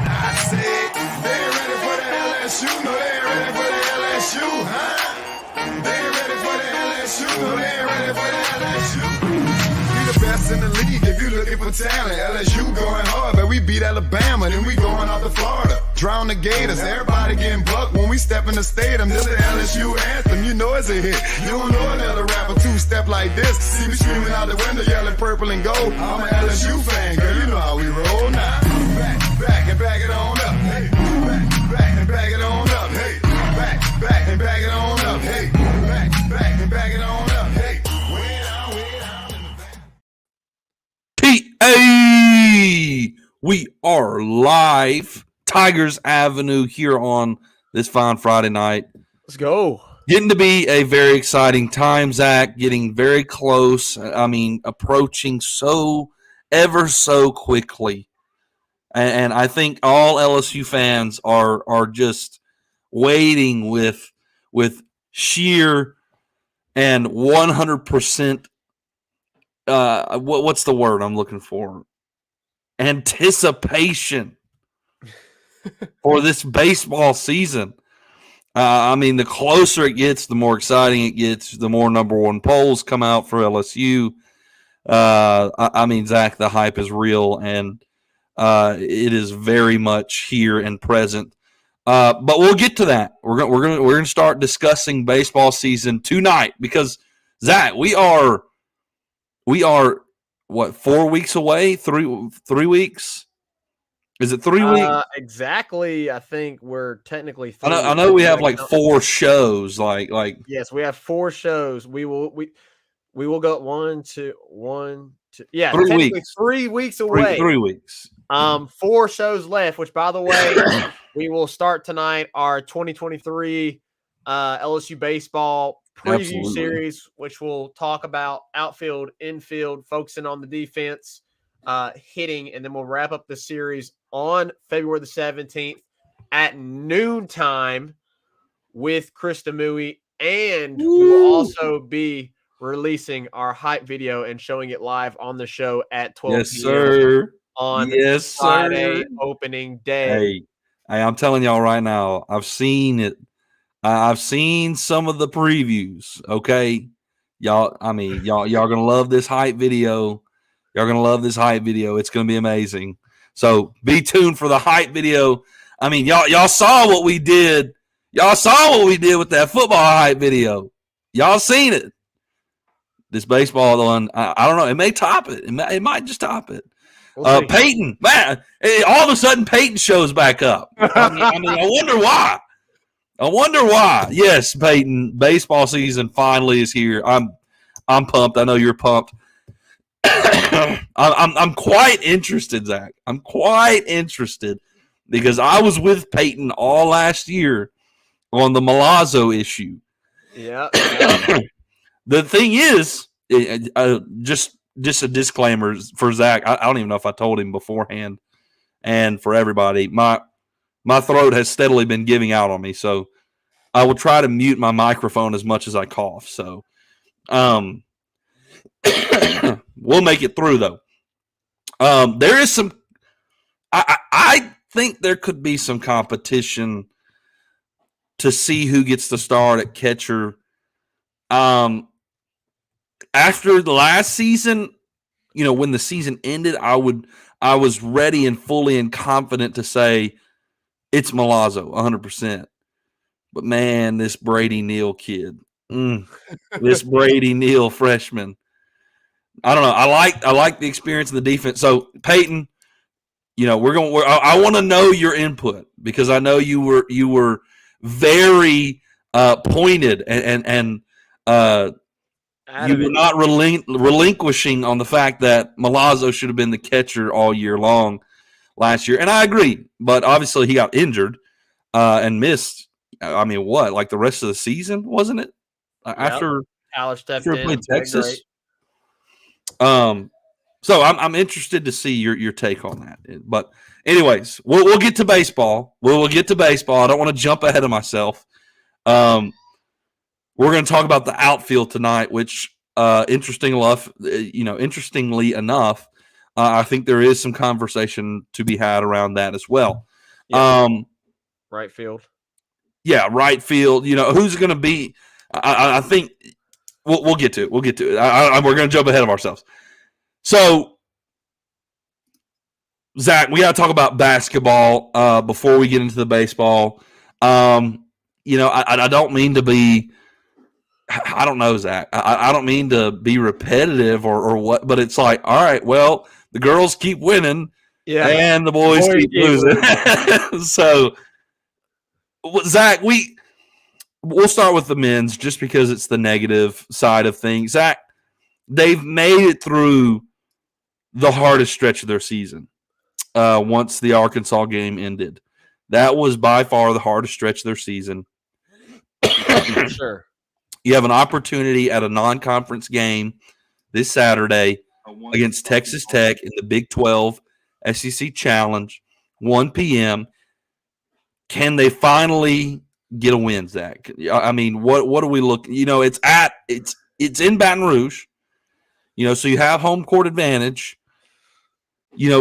I said, they ain't ready for the LSU. No, they ain't ready for the LSU, huh? They ain't ready for the LSU. No, they ain't ready for the LSU. We the best in the league if you looking for talent. LSU going hard, but we beat Alabama, then we going out to Florida. Drown the Gators, everybody getting bucked when we step in the stadium. This is the LSU anthem, you know it's a hit. You don't know another rapper two-step like this. See me screaming out the window, yelling purple and gold. I'm an LSU fan, girl, you know how we roll now. Back and back it on up. Hey, back and back it on up. Hey, back and back it on up. Hey, back and back it on up. Hey, way down in the back. Hey, we are live. Tigers Avenue here on this fine Friday night. Let's go. Getting to be a very exciting time, Zach. Getting very close. I mean, approaching ever so quickly. And I think all LSU fans are just waiting with sheer and 100%. What's the word I'm looking for? Anticipation for this baseball season. I mean, the closer it gets, the more exciting it gets, the more number one polls come out for LSU. I mean, Zach, the hype is real, and it is very much here and present. But we'll get to that. We're gonna start discussing baseball season tonight because, Zach, we are what, 4 weeks away? 3 weeks? Is it 3 weeks? Exactly. I think we're technically 3 I know we have like 4 shows. Like yes, we have 4 shows. We will go 1, 2. Yeah, 3 weeks. 3 weeks away. 3 weeks. 4 shows left. Which, by the way, we will start tonight our 2023 LSU Baseball Preview Series, which will talk about outfield, infield, focusing on the defense, hitting, and then we'll wrap up the series on February the 17th at noontime with Chris Demui, and we will also be releasing our hype video and showing it live on the show at 12 yes, p.m. sir. on yes, Friday sir. opening day. Hey, I'm telling y'all right now, I've seen it. I've seen some of the previews. Okay, y'all gonna love this hype video. Y'all gonna love this hype video. It's gonna be amazing. So be tuned for the hype video. I mean, y'all saw what we did. Y'all saw what we did with that football hype video. Y'all seen it. This baseball one, I don't know. It may top it. It might just top it. We'll Peyton, man, all of a sudden Peyton shows back up. I mean, I wonder why. Yes, Peyton, baseball season finally is here. I'm pumped. I know you're pumped. I'm quite interested, Zach. I'm quite interested because I was with Peyton all last year on the Milazzo issue. Yeah. The thing is, just a disclaimer for Zach. I don't even know if I told him beforehand, and for everybody, my throat has steadily been giving out on me, so I will try to mute my microphone as much as I cough. So, we'll make it through though. There is some. I think there could be some competition to see who gets to start at catcher. After the last season, when the season ended, I was ready and fully and confident to say it's Milazzo 100%. But man, this Brady Neal kid, this Brady Neal freshman, I don't know. I like the experience in the defense. So Peyton, I want to know your input because I know you were very pointed and you were not relinquishing on the fact that Milazzo should have been the catcher all year long last year. And I agree, but obviously he got injured and missed. I mean, like the rest of the season, wasn't it? After Tyler stepped in, played Texas. So I'm interested to see your take on that. But anyways, we'll get to baseball. We'll get to baseball. I don't want to jump ahead of myself. We're going to talk about the outfield tonight, which interestingly enough, I think there is some conversation to be had around that as well. Yeah. Right field. Yeah, right field. Who's going to be? I think we'll get to it. We'll get to it. We're going to jump ahead of ourselves. So, Zach, we got to talk about basketball before we get into the baseball. I don't mean to be. I don't know, Zach. I don't mean to be repetitive or what, but it's like, all right, well, the girls keep winning, and the boys keep losing. So, Zach, we'll start with the men's just because it's the negative side of things. Zach, they've made it through the hardest stretch of their season once the Arkansas game ended. That was by far the hardest stretch of their season. Sure. You have an opportunity at a non-conference game this Saturday against Texas Tech in the Big 12 SEC Challenge, 1 p.m. Can they finally get a win, Zach? I mean, what are we looking? It's in Baton Rouge. So you have home court advantage.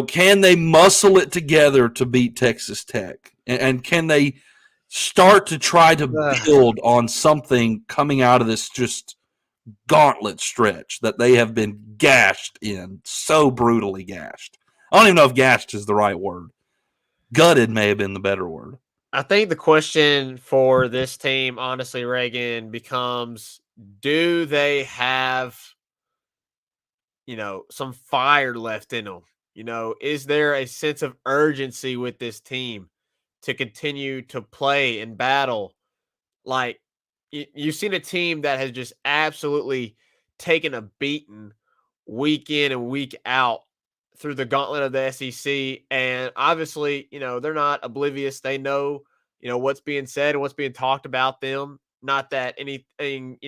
Can they muscle it together to beat Texas Tech? And can they start to try to build on something coming out of this just gauntlet stretch that they have been gashed in, so brutally gashed? I don't even know if gashed is the right word. Gutted may have been the better word. I think the question for this team, honestly, Reagan, becomes, do they have, some fire left in them? Is there a sense of urgency with this team to continue to play and battle? Like, you've seen a team that has just absolutely taken a beating week in and week out through the gauntlet of the SEC. And obviously, they're not oblivious. They know, what's being said and what's being talked about them. Not that anything,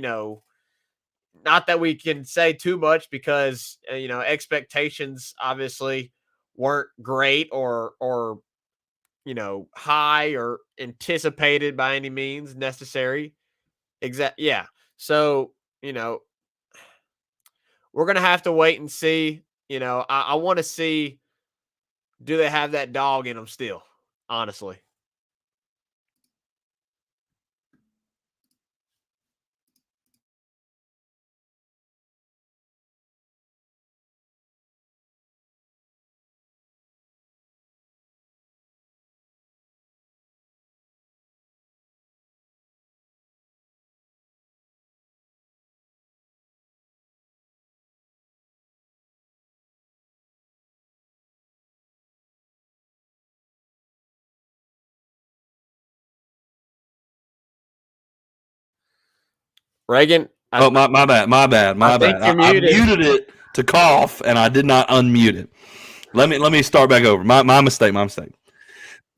not that we can say too much because, expectations obviously weren't great or high or anticipated by any means necessary. Yeah. So, we're going to have to wait and see. I want to see, do they have that dog in them still, honestly? Reagan. My bad. I muted it to cough, and I did not unmute it. Let me start back over. My mistake.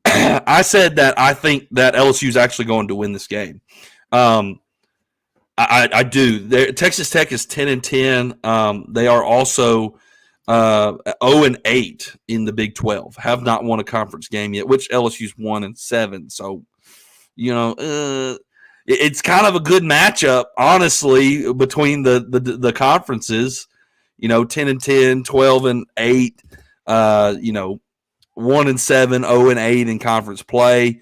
I said that I think that LSU is actually going to win this game. I do. Texas Tech is 10-10. They are also 0-8 in the Big 12. Have not won a conference game yet, which LSU's 1-7. So, it's kind of a good matchup, honestly, between the conferences. 10-10, 12-8. 1-7, 0-8 in conference play.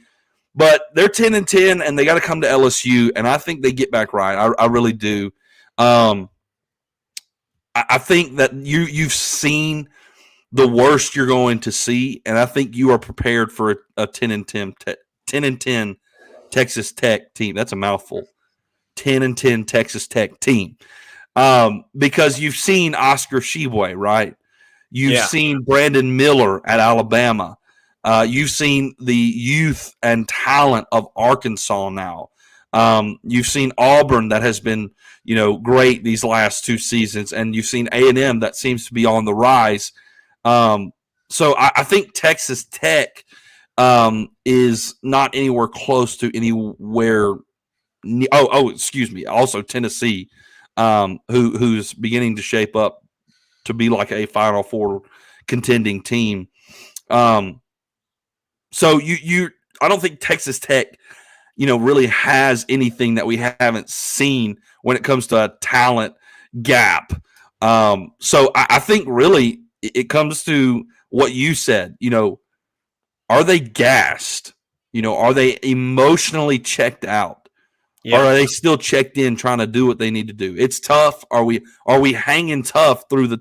But they're 10-10, and they got to come to LSU, and I think they get back right. I really do. I think that you've seen the worst you're going to see, and I think you are prepared for a 10-10 Texas Tech team. That's a mouthful. 10-10 Texas Tech team. Because you've seen Oscar Tshiebwe, right? You've seen Brandon Miller at Alabama. You've seen the youth and talent of Arkansas now. You've seen Auburn that has been, great these last two seasons, and you've seen A&M that seems to be on the rise. So I think Texas Tech is not anywhere close to anywhere. Excuse me. Also Tennessee, who's beginning to shape up to be like a Final Four contending team. So I don't think Texas Tech, really has anything that we haven't seen when it comes to a talent gap. So I think really it comes to what you said. Are they gassed? Are they emotionally checked out? Yeah. Or are they still checked in trying to do what they need to do? It's tough. Are we hanging tough through the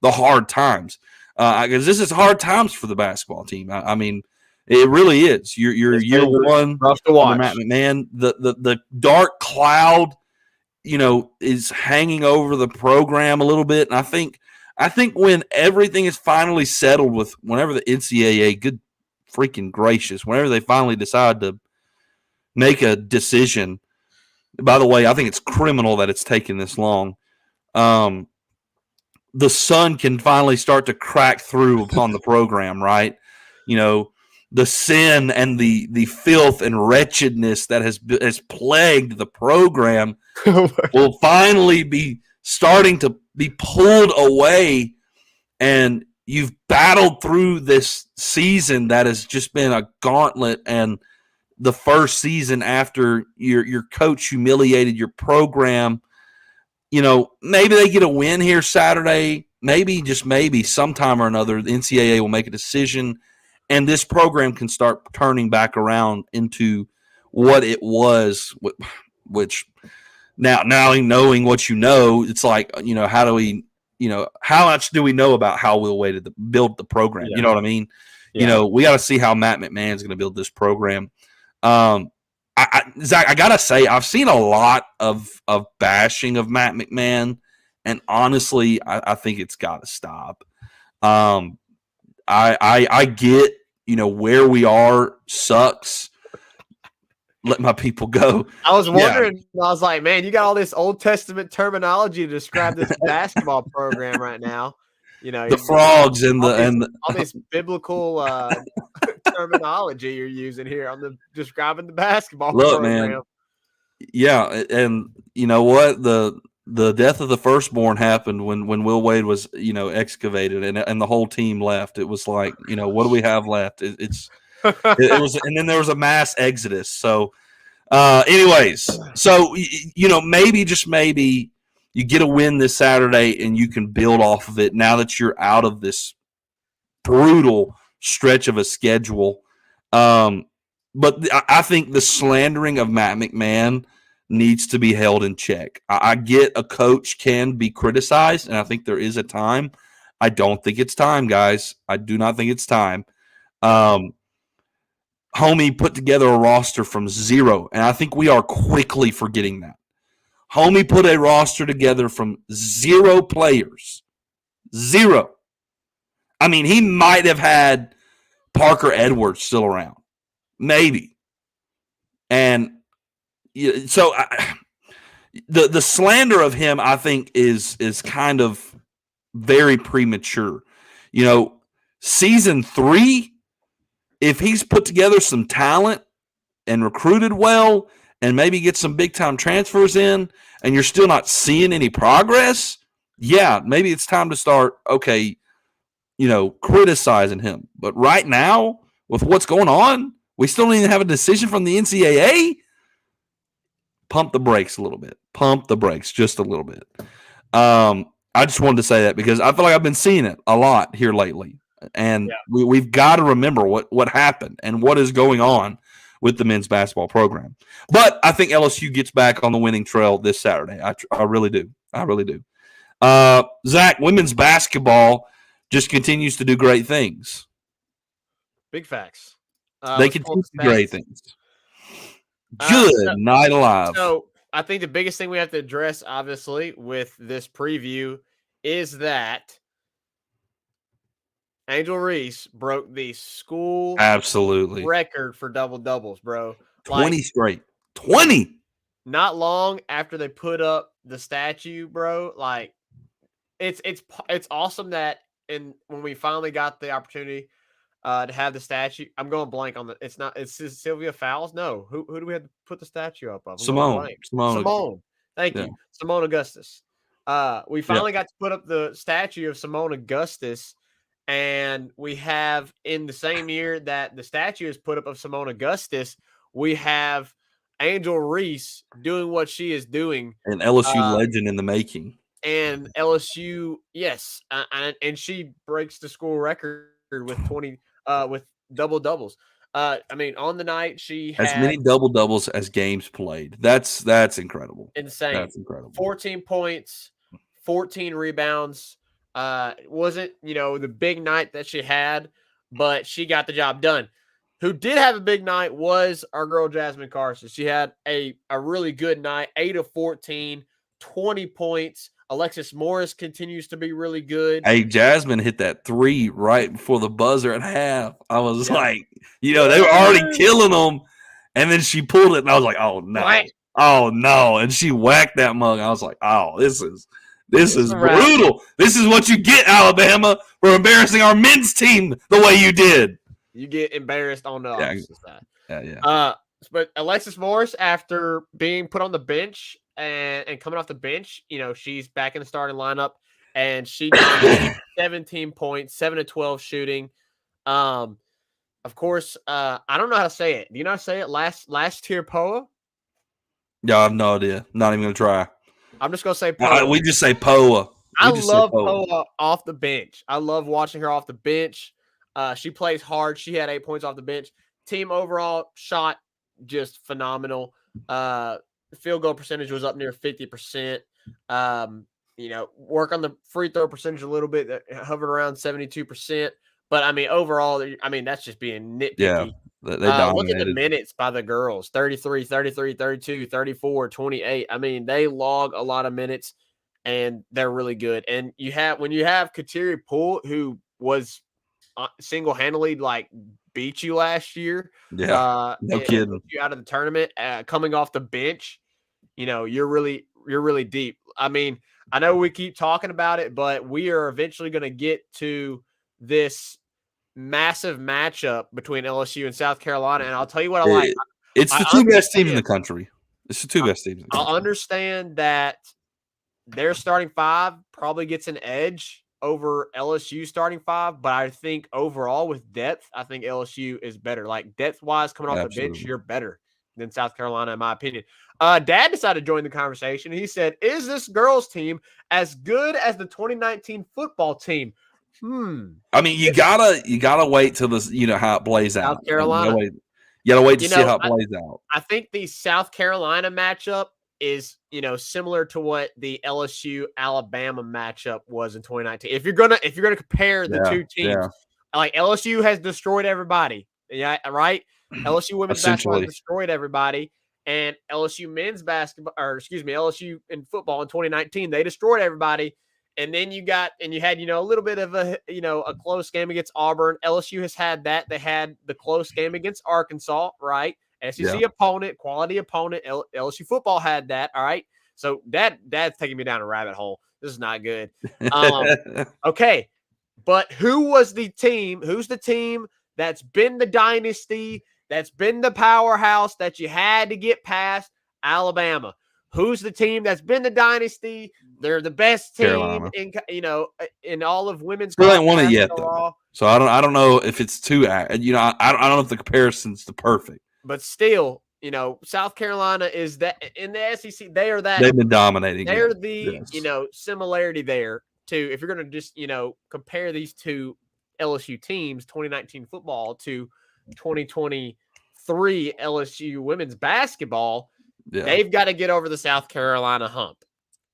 hard times? Because this is hard times for the basketball team. I mean, it really is. You're year one rough to under watch. Matt McMahon. The dark cloud, is hanging over the program a little bit. And I think when everything is finally settled whenever the NCAA, good freaking gracious, whenever they finally decide to make a decision. By the way, I think it's criminal that it's taken this long. The sun can finally start to crack through upon the program, right? The sin and the filth and wretchedness that has plagued the program will finally be starting to be pulled away, and you've battled through this season that has just been a gauntlet, and the first season after your coach humiliated your program. Maybe they get a win here Saturday. Maybe, just maybe, sometime or another, the NCAA will make a decision, and this program can start turning back around into what it was, which now knowing what it's like, how much do we know about how Will Wade to build the program? Yeah. You know what I mean? Yeah. We got to see how Matt McMahon's going to build this program. Zach, I gotta say, I've seen a lot of bashing of Matt McMahon, and honestly, I think it's got to stop. I get, where we are sucks. Let my people go. I was wondering. Yeah. I was like, man, you got all this Old Testament terminology to describe this basketball program right now. The frogs and all this biblical terminology you're using here on describing the basketball program. Man, yeah, and you know what? The death of the firstborn happened when Will Wade was, excavated and the whole team left. It was like, what do we have left? It was, and then there was a mass exodus. So, anyways, so maybe, just maybe, you get a win this Saturday and you can build off of it now that you're out of this brutal stretch of a schedule. But I think the slandering of Matt McMahon needs to be held in check. I get a coach can be criticized, and I think there is a time. I don't think it's time, guys. I do not think it's time. Homie put together a roster from zero, and I think we are quickly forgetting that. Homie put a roster together from 0 players. 0. I mean, he might have had Parker Edwards still around. Maybe. And so the slander of him, I think, is kind of very premature. Season 3, if he's put together some talent and recruited well and maybe get some big-time transfers in and you're still not seeing any progress, yeah, maybe it's time to start, criticizing him. But right now, with what's going on, we still don't even have a decision from the NCAA. Pump the brakes a little bit. Pump the brakes just a little bit. I just wanted to say that because I feel like I've been seeing it a lot here lately. And we've got to remember what happened and what is going on with the men's basketball program. But I think LSU gets back on the winning trail this Saturday. I really do. I really do. Zach, women's basketball just continues to do great things. Big facts. They continue to do great things. Good night alive. So I think the biggest thing we have to address, obviously, with this preview is that Angel Reese broke the school record for double-doubles, bro. 20 straight. 20! Not long after they put up the statue, bro. Like, it's awesome that when we finally got the opportunity to have the statue, I'm going blank on it's Sylvia Fowles? No. Who do we have to put the statue up of? Simone. Thank you. Simone Augustus. We finally got to put up the statue of Simone Augustus. And we have, in the same year that the statue is put up of Simone Augustus, we have Angel Reese doing what she is doing. An LSU legend in the making. And LSU, yes, and she breaks the school record with 20 with double doubles. I mean, on the night she as had many double doubles as games played. That's incredible. insane. That's incredible. 14 points, 14 rebounds. Wasn't, the big night that she had, but she got the job done. Who did have a big night was our girl Jasmine Carson. She had a really good night, 8 of 14, 20 points. Alexis Morris continues to be really good. Hey, Jasmine hit that 3 right before the buzzer at half. I was like, they were already killing them, and then she pulled it, and I was like, oh no, Right. oh no, and she whacked that mug. I was like, oh, this is brutal. This is what you get, Alabama, for embarrassing our men's team the way you did. You get embarrassed on the opposite side. Yeah. But Alexis Morris, after being put on the bench and coming off the bench, she's back in the starting lineup, and she got 17 points, 7 of 12 shooting. Of course, I don't know how to say it. Do you know how to say it? Last tier Poa? Yeah, I have no idea. Not even gonna try. I'm just gonna say Poa. We just say Poa. I love Poa off the bench. I love watching her off the bench. She plays hard. She had 8 points off the bench. Team overall shot just phenomenal. Field goal percentage was up near 50%. Work on the free throw percentage a little bit, that hovered around 72%. But I mean, overall, that's just being nitpicky. Yeah, they dominated. Look at the minutes by the girls: 33, 33, 32, 34, 28. I mean, they log a lot of minutes, and they're really good. And when you have Kateri Poole, who was single-handedly beat you last year. Yeah, no kidding. You out of the tournament, coming off the bench, you're really deep. I mean, I know we keep talking about it, but we are eventually going to get to this massive matchup between LSU and South Carolina, and I'll tell you what I like. It's the two best teams in the country. It's the two best teams. I'll understand that their starting 5 probably gets an edge over LSU starting 5, but I think overall with depth, I think LSU is better. Depth-wise, coming off the bench, you're better than South Carolina, in my opinion. Dad decided to join the conversation. He said, "Is this girls' team as good as the 2019 football team?" I mean, you gotta wait till this, how it plays out. South Carolina. You gotta wait to see how it plays out. I think the South Carolina matchup is, similar to what the LSU Alabama matchup was in 2019. If you're gonna compare the two teams, LSU has destroyed everybody. Yeah, right. LSU women's basketball has destroyed everybody, and LSU men's basketball, LSU in football in 2019, they destroyed everybody. And then you had a little bit of a close game against Auburn. LSU has had that. They had the close game against Arkansas, right? SEC opponent, quality opponent. LSU football had that. All right. So dad's taking me down a rabbit hole. This is not good. Okay. But who's the team that's been the dynasty, that's been the powerhouse that you had to get past? Alabama. Who's the team that's been the dynasty? They're the best team in all of women's. Still ain't won it yet, though. So I don't know if it's too. I don't know if the comparison's the perfect. But still, South Carolina is that in the SEC. They are that. They've been dominating. They're the similarity there too. If you're going to just compare these two LSU teams, 2019 football to 2023 LSU women's basketball. Yeah. They've got to get over the South Carolina hump.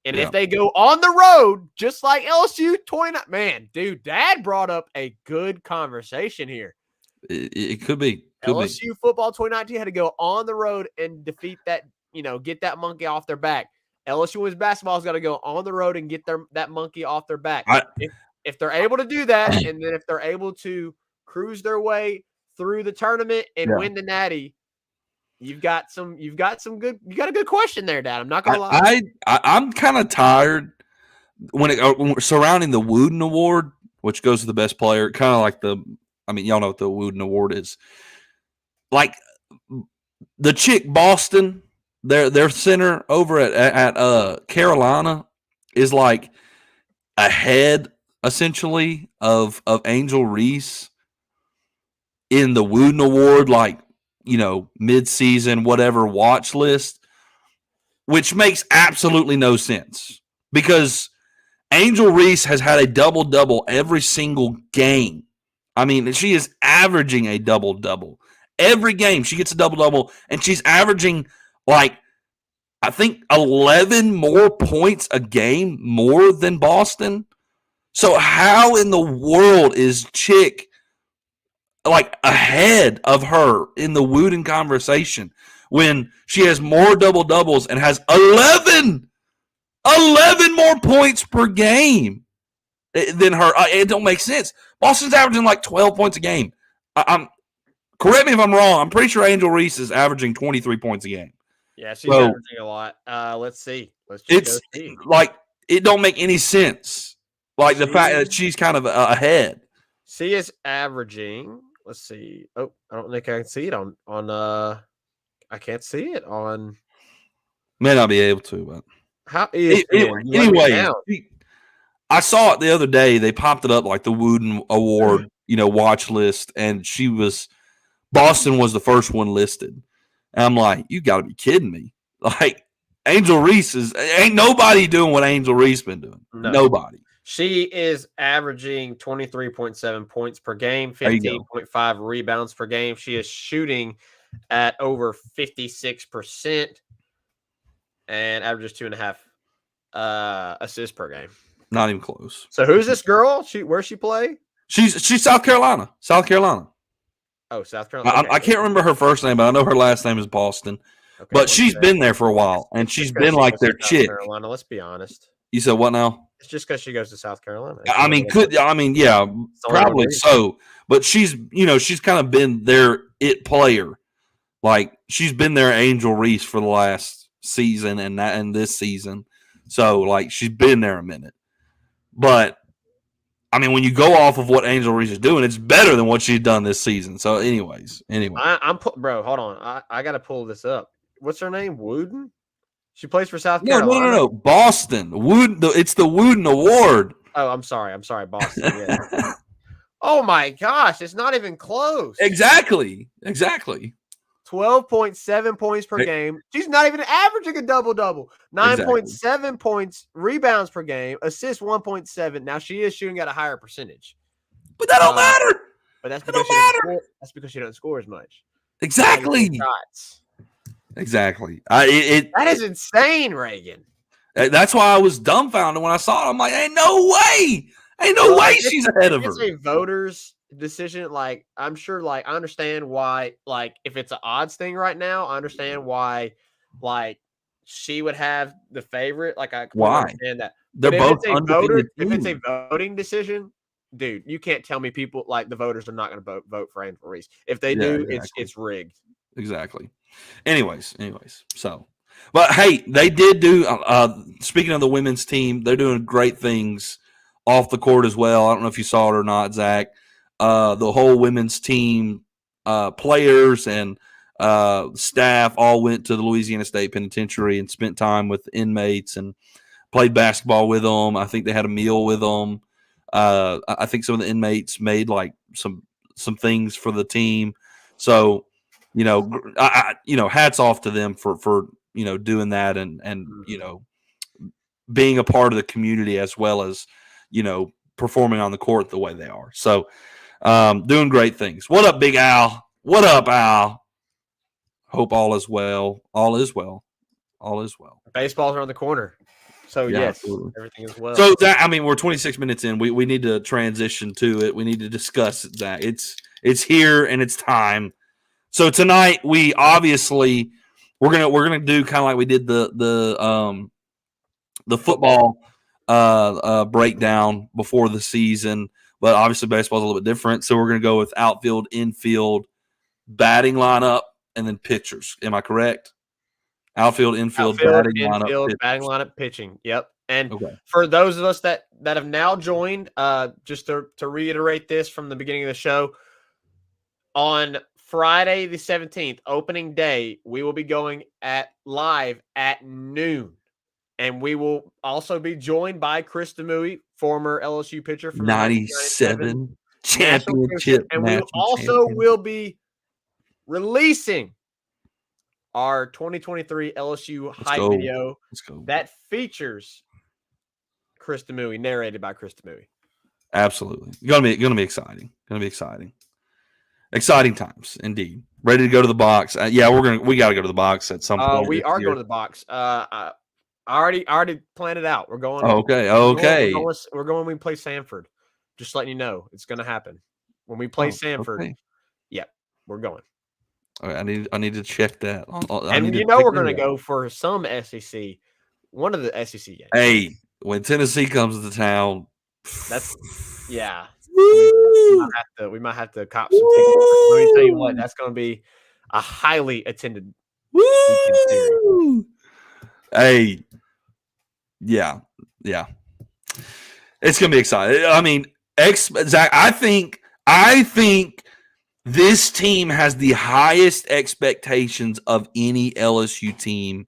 And if they go on the road, just like LSU 29, man, dude, Dad brought up a good conversation here. It could be. LSU football 2019 had to go on the road and defeat that, get that monkey off their back. LSU women's basketball has got to go on the road and get that monkey off their back. If they're able to do that, and then if they're able to cruise their way through the tournament and win the Natty, you got a good question there, Dad. I'm not gonna lie. I'm kind of tired when surrounding the Wooden Award, which goes to the best player. Kind of like y'all know what the Wooden Award is. Like the chick Boston, their center over at Carolina is like ahead essentially of Angel Reese in the Wooden Award, mid-season, whatever watch list, which makes absolutely no sense because Angel Reese has had a double-double every single game. I mean, she is averaging a double-double. Every game she gets a double-double, and she's averaging, like, I think 11 more points a game more than Boston. So how in the world is Chick, like, ahead of her in the Wooden conversation when she has more double-doubles and has 11 more points per game than her? It don't make sense. Boston's averaging like 12 points a game. I'm correct me if I'm wrong. I'm pretty sure Angel Reese is averaging 23 points a game. Yeah, she's averaging a lot. Let's see. Let's just go see. Like, it don't make any sense. Like, the fact that she's kind of ahead. She is averaging. Let's see. Oh, I don't think I can see it on. I can't see it on. May not be able to, but how is anyway? I saw it the other day. They popped it up like the Wooden Award, watch list, and Boston was the first one listed. And I'm like, you got to be kidding me! Like, Angel Reese ain't nobody doing what Angel Reese been doing. No. Nobody. She is averaging 23.7 points per game, 15.5 rebounds per game. She is shooting at over 56% and averages 2.5 assists per game. Not even close. So who's this girl? Where she play? She's South Carolina. South Carolina. Oh, South Carolina. Okay. I can't remember her first name, but I know her last name is Boston. Okay, but she's been there for a while, and she's been like their chick. Carolina, let's be honest. You said what now? It's just because she goes to South Carolina. Yeah, probably so. But she's kind of been their it player. Like, she's been their Angel Reese for the last season and this season. So, like, she's been there a minute. But I mean, when you go off of what Angel Reese is doing, it's better than what she's done this season. So, anyway, bro, hold on. I got to pull this up. What's her name? Wooden? She plays for South Carolina. No. Boston. Wooden. It's the Wooden Award. Oh, I'm sorry, Boston. Yeah. Oh my gosh, it's not even close. Exactly. 12.7 points per game. She's not even averaging a double-double. 9.7 points, rebounds per game, assists 1.7. Now she is shooting at a higher percentage. But that don't matter. But that's because she doesn't score as much. Exactly. Exactly. That is insane, Reagan. That's why I was dumbfounded when I saw it. I'm like, ain't no way. She's ahead of her. It's a voter's decision. Like, I'm sure, like, I understand why, like, if it's an odds thing right now, I understand why, like, she would have the favorite. Like, I understand that. They're both undefeated. If it's a voting decision, dude, you can't tell me people, like, the voters are not going to vote for Angel Reese. If they do, exactly. It's rigged. Exactly. Anyways. So, but hey, they did do. Speaking of the women's team, they're doing great things off the court as well. I don't know if you saw it or not, Zach. The whole women's team, players and staff, all went to the Louisiana State Penitentiary and spent time with inmates and played basketball with them. I think they had a meal with them. I think some of the inmates made like some things for the team. So, hats off to them for doing that and being a part of the community as well as performing on the court the way they are. So, doing great things. What up, Big Al? What up, Al? Hope all is well. All is well. Baseball's around the corner. So, yeah, yes, absolutely. Everything is well. So, Zach, we're 26 minutes in. We need to transition to it. We need to discuss it, Zach. It's here and it's time. So tonight we obviously we're gonna do kind of like we did the football breakdown before the season, but obviously baseball's a little bit different. So we're gonna go with outfield, infield, batting lineup, and then pitchers. Am I correct? Outfield, infield, batting lineup, pitching. Yep. And for those of us that have now joined, just to reiterate this from the beginning of the show, on Friday the 17th, opening day, we will be going live at noon. And we will also be joined by Chris Demouy, former LSU pitcher from 97 championship. And we also will be releasing our 2023 LSU hype video that features Chris Demouy, narrated by Chris Demouy. Absolutely. Gonna be exciting. Gonna be exciting. Exciting times, indeed. Ready to go to the box. We got to go to the box at some point. We are going to the box. I already planned it out. We're going. Okay. We're going when we play Sanford. Just letting you know, it's going to happen when we play Sanford. Okay. Yep, we're going. All right, I need to check that. And we're going to go for some SEC. One of the SEC games. Hey, when Tennessee comes to town, yeah. Woo! We might have to cop some tickets. Let me tell you what, that's going to be a highly attended weekend series. Hey, yeah, it's going to be exciting. I mean, Zach, I think this team has the highest expectations of any LSU team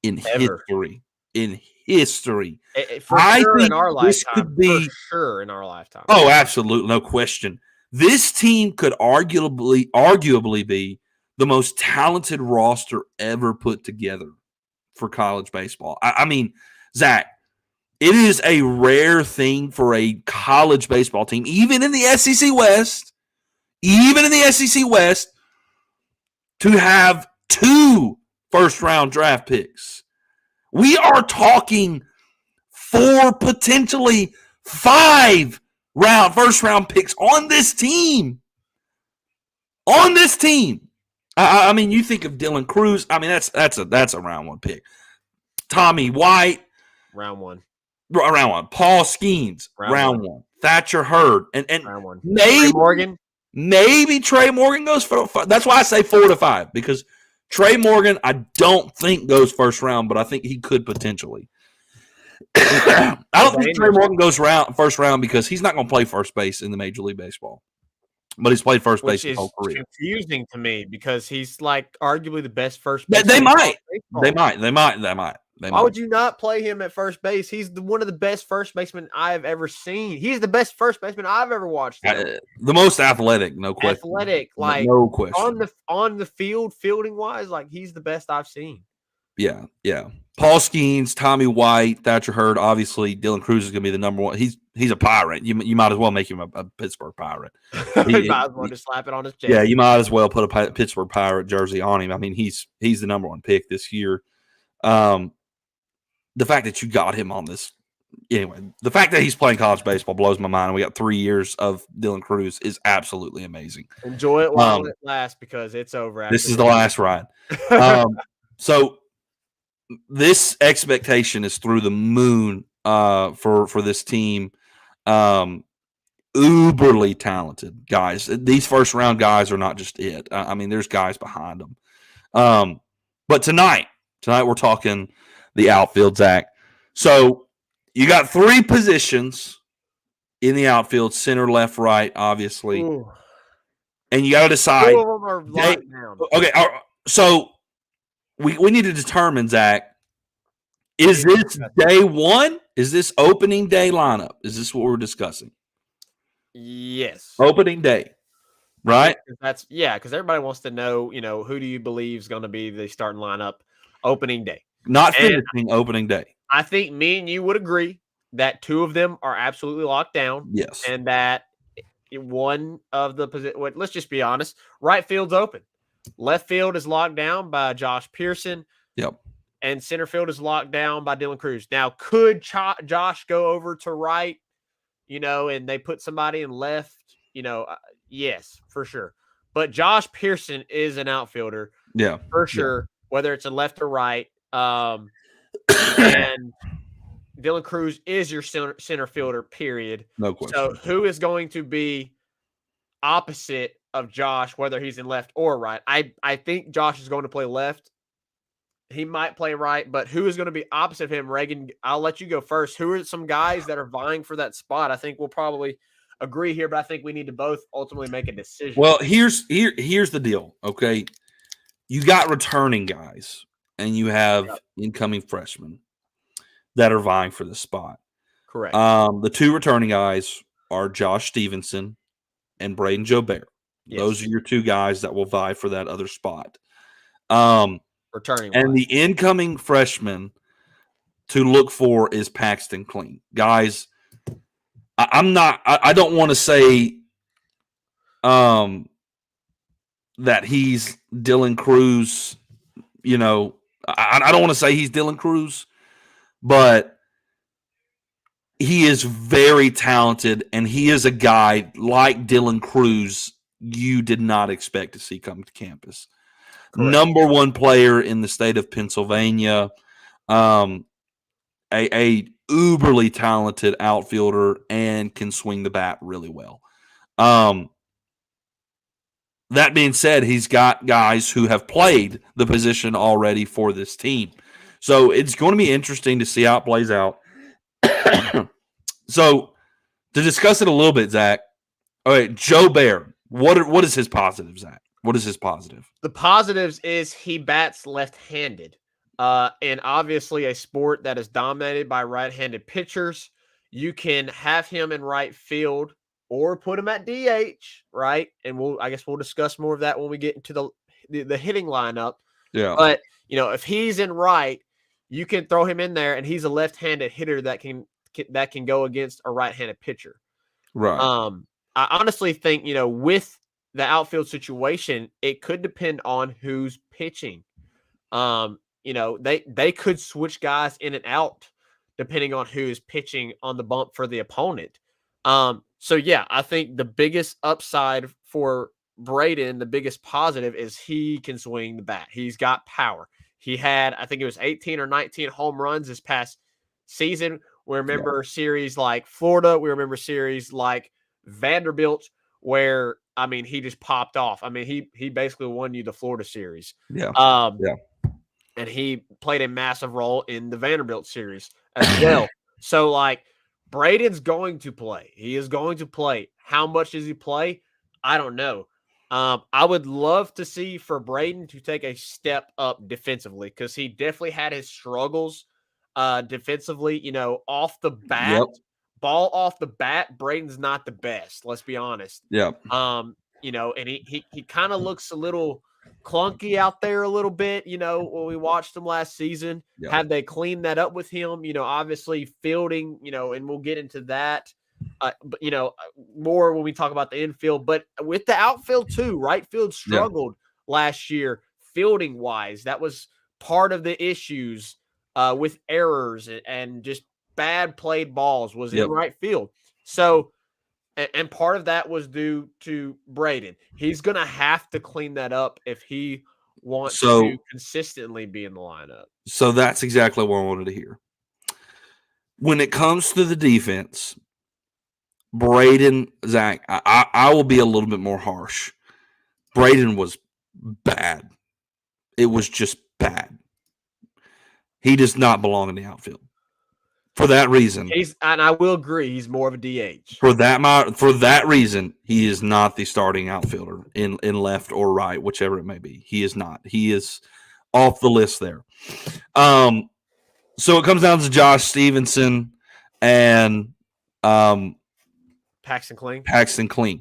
in history. In history, I think in our lifetime. For sure, in our lifetime. Oh, absolutely, no question. This team could arguably be the most talented roster ever put together for college baseball. I mean, Zach, it is a rare thing for a college baseball team, even in the SEC West, to have 2 first-round draft picks. We are talking 4, potentially 5 first-round picks on this team. I mean, you think of Dylan Cruz. I mean, that's a round 1 pick. Tommy White, round 1. Paul Skeens, round 1. Thatcher Hurd, and round 1. Maybe Trey Morgan goes for. That's why I say 4 to 5, because Trey Morgan, I don't think goes first round, but I think he could potentially. I don't think Trey Morgan goes first round because he's not going to play first base in the Major League Baseball. But he's played first base his whole career. Which is confusing to me because he's like arguably the best first base. They might. Why would you not play him at first base? He's one of the best first basemen I've ever seen. He's the best first baseman I've ever watched. The most athletic, no question. Like no question. On the field, fielding wise, like he's the best I've seen. Yeah. Paul Skeens, Tommy White, Thatcher Hurd. Obviously, Dylan Cruz is going to be the number 1. He's a Pirate. You might as well make him a Pittsburgh Pirate. You might as well just slap it on his chest. Yeah, you might as well put a Pittsburgh Pirate jersey on him. I mean, he's the number 1 pick this year. The fact that you got him on this, anyway, the fact that he's playing college baseball blows my mind. And we got 3 years of Dylan Cruz is absolutely amazing. Enjoy it while it lasts because it's over. This is the last ride. So this expectation is through the moon for this team. Uberly talented guys. These first round guys are not just it. I mean, there's guys behind them. But tonight we're talking the outfield, Zach. So you got 3 positions in the outfield: center, left, right, obviously. Ooh. And you got to decide. 2 of them are locked down. Okay, so we need to determine, Zach, is this day 1? Is this opening day lineup? Is this what we're discussing? Yes. Opening day, right? Because everybody wants to know, who do you believe is going to be the starting lineup opening day? Not finishing opening day. I think me and you would agree that 2 of them are absolutely locked down. Yes. And that one of the position, let's just be honest, right field's open. Left field is locked down by Josh Pearson. Yep. And center field is locked down by Dylan Cruz. Now, could Josh go over to right, and they put somebody in left? Yes, for sure. But Josh Pearson is an outfielder. Yeah. For sure, whether it's a left or right. And Dylan Cruz is your center fielder, period. No question. So who is going to be opposite of Josh, whether he's in left or right? I think Josh is going to play left. He might play right, but who is going to be opposite of him? Reagan, I'll let you go first. Who are some guys that are vying for that spot? I think we'll probably agree here, but I think we need to both ultimately make a decision. Well, here's the deal, okay? You got returning guys, and you have incoming freshmen that are vying for the spot. Correct. The 2 returning guys are Josh Stevenson and Braden Jobert. Yes. Those are your 2 guys that will vie for that other spot. Returning. And the incoming freshman, to look for is Paxton Clean. Guys, I don't want to say that he's Dylan Cruz, you know, I don't want to say he's Dylan Cruz, but he is very talented, and he is a guy like Dylan Cruz you did not expect to see come to campus. Correct. Number one player in the state of Pennsylvania, a uberly talented outfielder, and can swing the bat really well. That being said, he's got guys who have played the position already for this team. So it's going to be interesting to see how it plays out. So to discuss it a little bit, Zach, all right, Joe Bear, what is his positive, Zach? What is his positive? The positives is he bats left-handed. And obviously a sport that is dominated by right-handed pitchers. You can have him in right field or put him at DH, right? And I guess we'll discuss more of that when we get into the hitting lineup. Yeah. But, you know, if he's in right, you can throw him in there, and he's a left-handed hitter that can go against a right-handed pitcher. Right. I honestly think, you know, with the outfield situation, it could depend on who's pitching. You know, they could switch guys in and out depending on who's pitching on the bump for the opponent. So yeah, I think the biggest upside for Braden, the biggest positive, is he can swing the bat. He's got power. He had, I think it was 18 or 19 home runs this past season. We remember series like Florida. We remember series like Vanderbilt, where, I mean, he just popped off. I mean, he basically won you the Florida series. Yeah. And he played a massive role in the Vanderbilt series as well. So, like, Braden's going to play. He is going to play. How much does he play? I don't know. I would love to see for Braden to take a step up defensively, because he definitely had his struggles defensively. You know, off the bat, ball off the bat, Braden's not the best. Let's be honest. Yeah. You know, and he kind of looks a little clunky out there a little bit, you know, when we watched him last season. Had they cleaned that up with him, you know, obviously fielding, you know, and we'll get into that, but, you know, more when we talk about the infield. But with the outfield too, right field struggled last year fielding wise. That was part of the issues with errors and just bad played balls was in right field. So, and part of that was due to Braden. He's going to have to clean that up if he wants to consistently be in the lineup. So that's exactly what I wanted to hear. When it comes to the defense, Braden, Zach, I will be a little bit more harsh. Braden was bad. It was just bad. He does not belong in the outfield. For that reason, and I will agree, he's more of a DH. For that reason, he is not the starting outfielder in left or right, whichever it may be. He is not. He is off the list there. So it comes down to Josh Stevenson and Paxton Clean.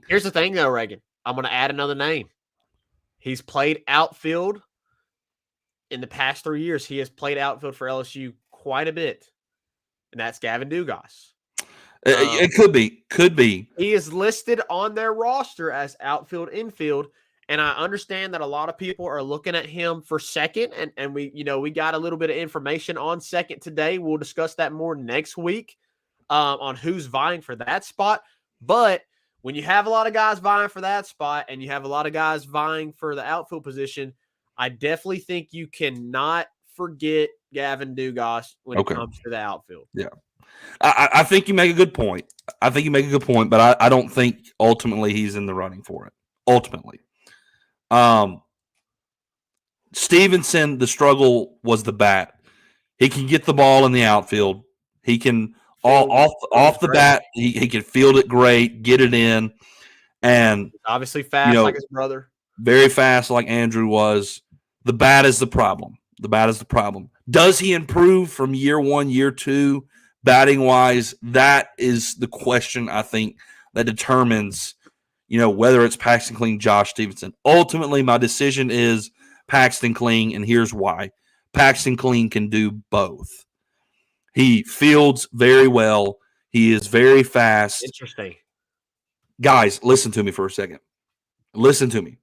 Here's the thing, though, Reagan. I'm going to add another name. He's played outfield in the past 3 years. He has played outfield for LSU quite a bit. And that's Gavin Dugas. It could be. He is listed on their roster as outfield, infield, and I understand that a lot of people are looking at him for second, and we got a little bit of information on second today. We'll discuss that more next week on who's vying for that spot. But when you have a lot of guys vying for that spot and you have a lot of guys vying for the outfield position, I definitely think you cannot forget Gavin Dugas when it comes to the outfield. Yeah. I think you make a good point. But I don't think ultimately he's in the running for it. Ultimately. Stevenson, the struggle was the bat. He can get the ball in the outfield. He can off the bat, he can field it great, get it in. And obviously fast like his brother. Very fast like Andrew was. The bat is the problem. Does he improve from year one, year two, batting wise? That is the question, I think, that determines, whether it's Paxton Clean, Josh Stevenson. Ultimately, my decision is Paxton Clean, and here's why. Paxton Clean can do both. He fields very well. He is very fast. Interesting. Guys, listen to me for a second. Listen to me.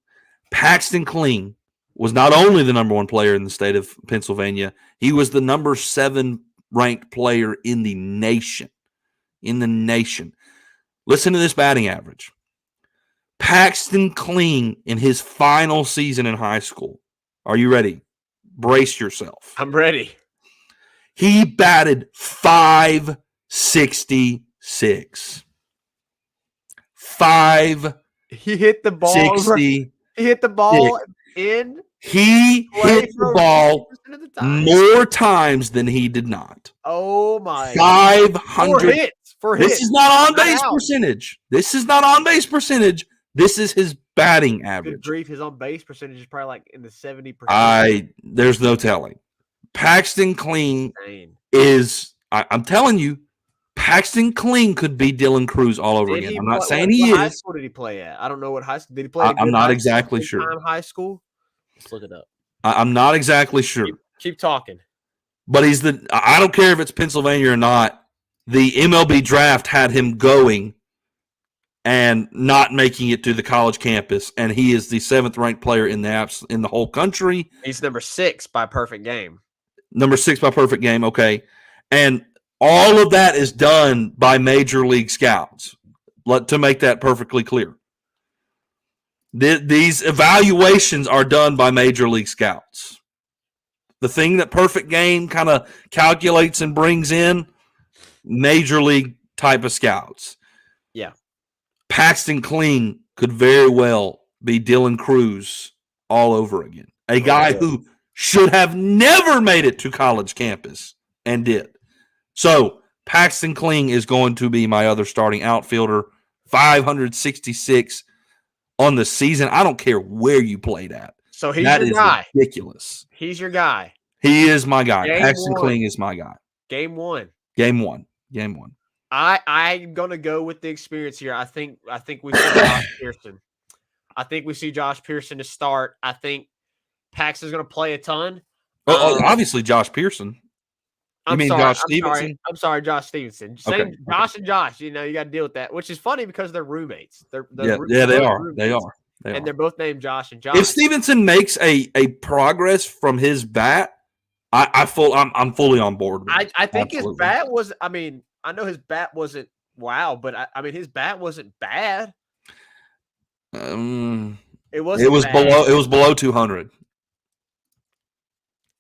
Paxton Kling was not only the number 1 player in the state of Pennsylvania, he was the number 7 ranked player in the nation. Listen to this batting average. Paxton Kling in his final season in high school. Are you ready? Brace yourself. I'm ready. He batted .566. He hit the ball. 60. He hit the ball in. He hit the ball more times than he did not. Oh my! 500 for hits. This is not on base percentage. This is not on base percentage. This is his batting average. Good grief, his on base percentage is probably like in the 70%. There's no telling. Paxton Kling is. I'm telling you, Paxton Kling could be Dylan Cruz all over again. I'm not saying he is. What high school did he play at? I don't know what high school. Did he play at I'm not exactly sure. High school? Let's look it up. I'm not exactly sure. Keep talking. But I don't care if it's Pennsylvania or not. The MLB draft had him going and not making it to the college campus, and he is the 7th ranked player in the whole country. He's number 6 by perfect game. Number 6 by perfect game, okay. And all of that is done by Major League scouts, to make that perfectly clear. These evaluations are done by Major League scouts. The thing that perfect game kind of calculates and brings in, Major League type of scouts. Yeah. Paxton Kling could very well be Dylan Cruz all over again. A guy who should have never made it to college campus and did. So Paxton Kling is going to be my other starting outfielder. 566 on the season. I don't care where you played at. So he's your guy. Ridiculous. He's your guy. He is my guy. Paxton Kling is my guy. Game one. I'm gonna go with the experience here. I think we see Josh Pearson. I think we see Josh Pearson to start. I think Paxton's gonna play a ton. Obviously Josh Pearson. Josh Stevenson? I'm sorry, Josh Stevenson. Same Josh and Josh. You got to deal with that, which is funny because they're roommates. They are. And they're both named Josh and Josh. If Stevenson makes a progress from his bat, I'm fully on board with it. I think his bat was. I know his bat wasn't wow, but his bat wasn't bad. It was below 200.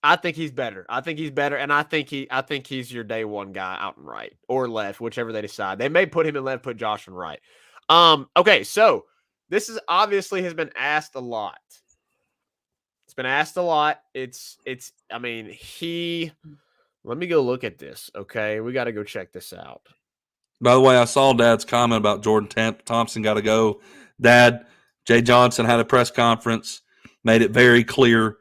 I think he's better. And I think he's your day one guy out and right or left, whichever they decide. They may put him in left, put Josh in right. Okay, so this is obviously has been asked a lot. It's been asked a lot. Let me go look at this. Okay, we got to go check this out. By the way, I saw Dad's comment about Jordan Thompson got to go. Dad, Jay Johnson had a press conference, made it very clear.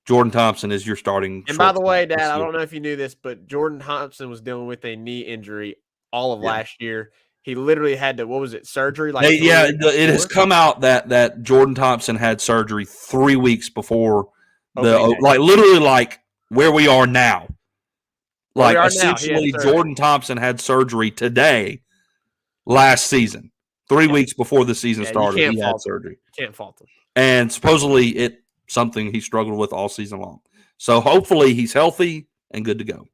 Jordan Thompson is your starting. And by the way, Dad, I don't know if you knew this, but Jordan Thompson was dealing with a knee injury all of last year. He literally had to, surgery? It has come out that Jordan Thompson had surgery 3 weeks before literally where we are now. Essentially, Jordan Thompson had surgery today, last season. 3 weeks before the season started, he had surgery. Can't fault him. And supposedly something he struggled with all season long. So hopefully he's healthy and good to go.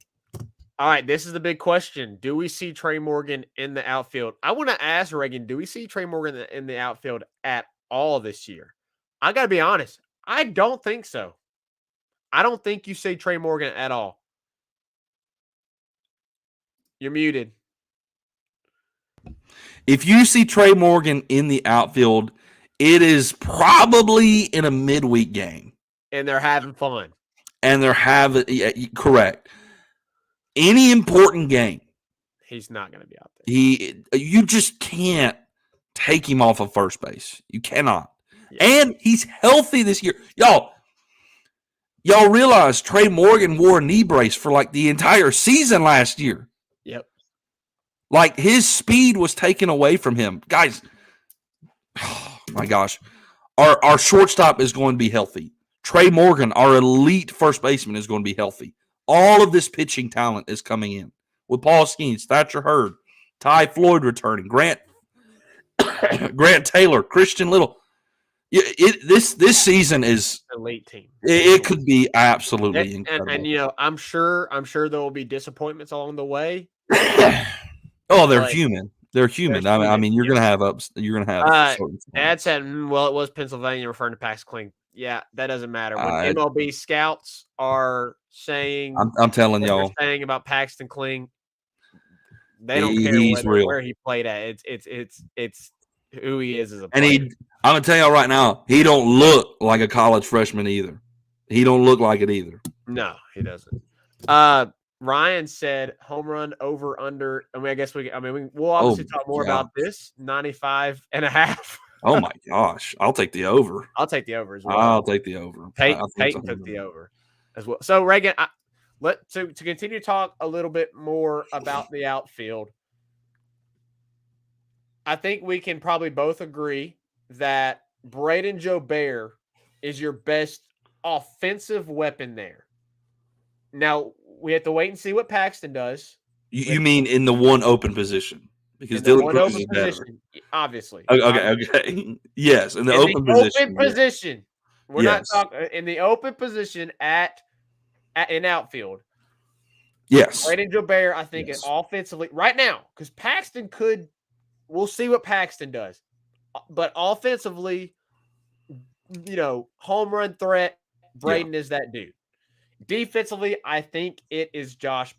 All right, this is the big question. Do we see Trey Morgan in the outfield? I want to ask Reagan, do we see Trey Morgan in the outfield at all this year? I got to be honest. I don't think so. I don't think you see Trey Morgan at all. You're muted. If you see Trey Morgan in the outfield, it is probably in a midweek game. And they're having fun. Correct. Any important game. He's not going to be out there. You just can't take him off of first base. You cannot. Yeah. And he's healthy this year. Y'all realize Trey Morgan wore a knee brace for the entire season last year. Yep. His speed was taken away from him. Guys, oh my gosh. Our shortstop is going to be healthy. Trey Morgan, our elite first baseman, is going to be healthy. All of this pitching talent is coming in with Paul Skeens, Thatcher Hurd, Ty Floyd returning, Grant Taylor, Christian Little. This season is elite team. It could be absolutely incredible. And I'm sure there will be disappointments along the way. Oh, they're human. They're human. I mean, you're gonna have ups. You're gonna have. Dad said, "Well, it was Pennsylvania," referring to Pax Kling. Yeah, that doesn't matter. When MLB scouts are saying, I'm telling y'all, saying about Paxton Kling, they don't care where he played at. It's who he is as a player. And I'm gonna tell y'all right now, he don't look like a college freshman either. He don't look like it either. No, he doesn't. Ryan said home run over under. I mean, I guess we'll obviously talk more about this. 95.5. Oh my gosh. I'll take the over. I'll take the over as well. I'll take the over. Peyton took the over as well. So Reagan, to continue to talk a little bit more about the outfield, I think we can probably both agree that Braden Jobert is your best offensive weapon there. Now, we have to wait and see what Paxton does. You mean in the one open position? Because Dylan Cruz is better. Obviously. Okay. Yes, in the open position. We're not talking in the open position in outfield. Yes. Braden Jobert, I think, is offensively right now, because Paxton we'll see what Paxton does. But offensively, home run threat, Braden is that dude. Defensively, I think it is Josh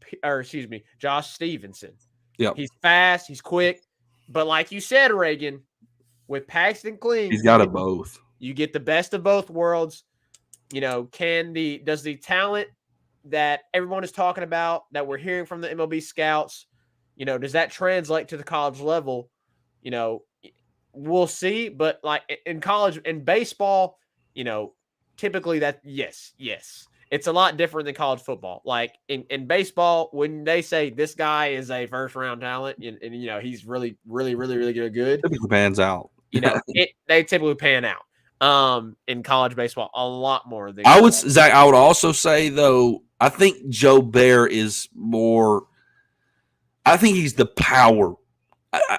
Stevenson. Yeah. He's fast, he's quick. But like you said, Reagan, with Paxton Kling, he's got it both. You get the best of both worlds. Does the talent that everyone is talking about, that we're hearing from the MLB scouts, does that translate to the college level? We'll see. But like in college, in baseball, typically that yes. It's a lot different than college football. Like in baseball, when they say this guy is a first round talent and he's really, really, really, really good. Typically pans out. They typically pan out. In college baseball, a lot more than I would also say though, I think Jobert is more. I think he's the power.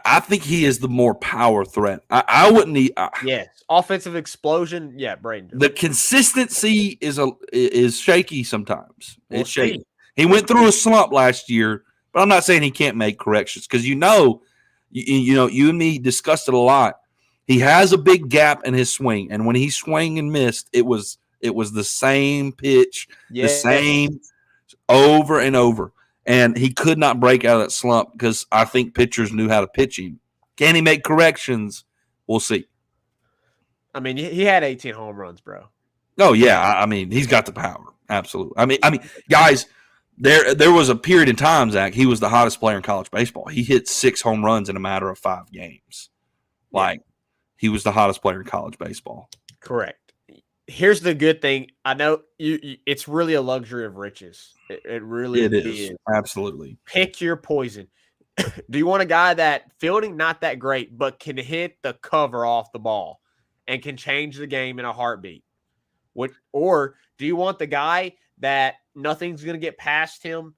I think he is the more power threat. I wouldn't need. Yes, offensive explosion. Yeah, Braden. The consistency is shaky sometimes. It's shaky. He went through a slump last year, but I'm not saying he can't make corrections because you and me discussed it a lot. He has a big gap in his swing, and when he swung and missed, it was the same pitch, the same over and over. And he could not break out of that slump because I think pitchers knew how to pitch him. Can he make corrections? We'll see. I mean, he had 18 home runs, bro. Oh, yeah. I mean, he's got the power. Absolutely. I mean, guys, there was a period in time, Zach, he was the hottest player in college baseball. He hit 6 home runs in a matter of 5 games. Like, he was the hottest player in college baseball. Correct. Here's the good thing. I know it's really a luxury of riches. It really is. Absolutely. Pick your poison. Do you want a guy that fielding not that great, but can hit the cover off the ball and can change the game in a heartbeat? Or do you want the guy that nothing's going to get past him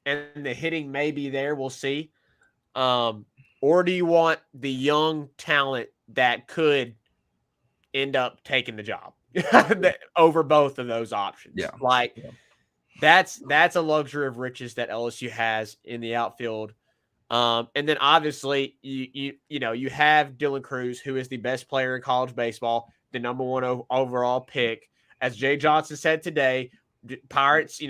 and the hitting may be there? We'll see. Or do you want the young talent that could end up taking the job over both of those options? Yeah. That's a luxury of riches that LSU has in the outfield. And then obviously you have Dylan Cruz, who is the best player in college baseball, the number 1 overall pick. As Jay Johnson said today, Pirates,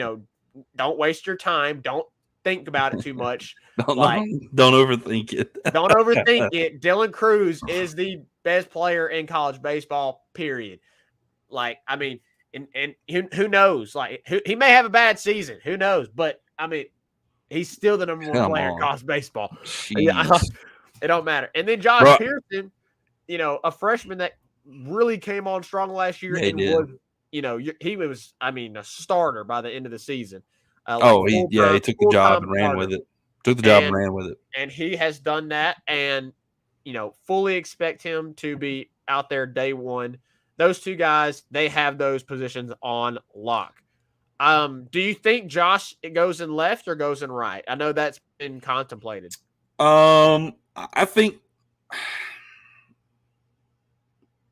don't waste your time. Don't think about it too much. Don't overthink it. Don't overthink it. Dylan Cruz is the best player in college baseball, period. Like, I mean, and who knows? Like, he may have a bad season. Who knows? But, I mean, he's still the number 1 player in college baseball. It don't matter. And then Josh Pearson, a freshman that really came on strong last year and was, he was, a starter by the end of the season. He took the job and ran with it. And he has done that, and fully expect him to be out there day one. Those two guys, they have those positions on lock. Do you think Josh goes in left or goes in right? I know that's been contemplated. I think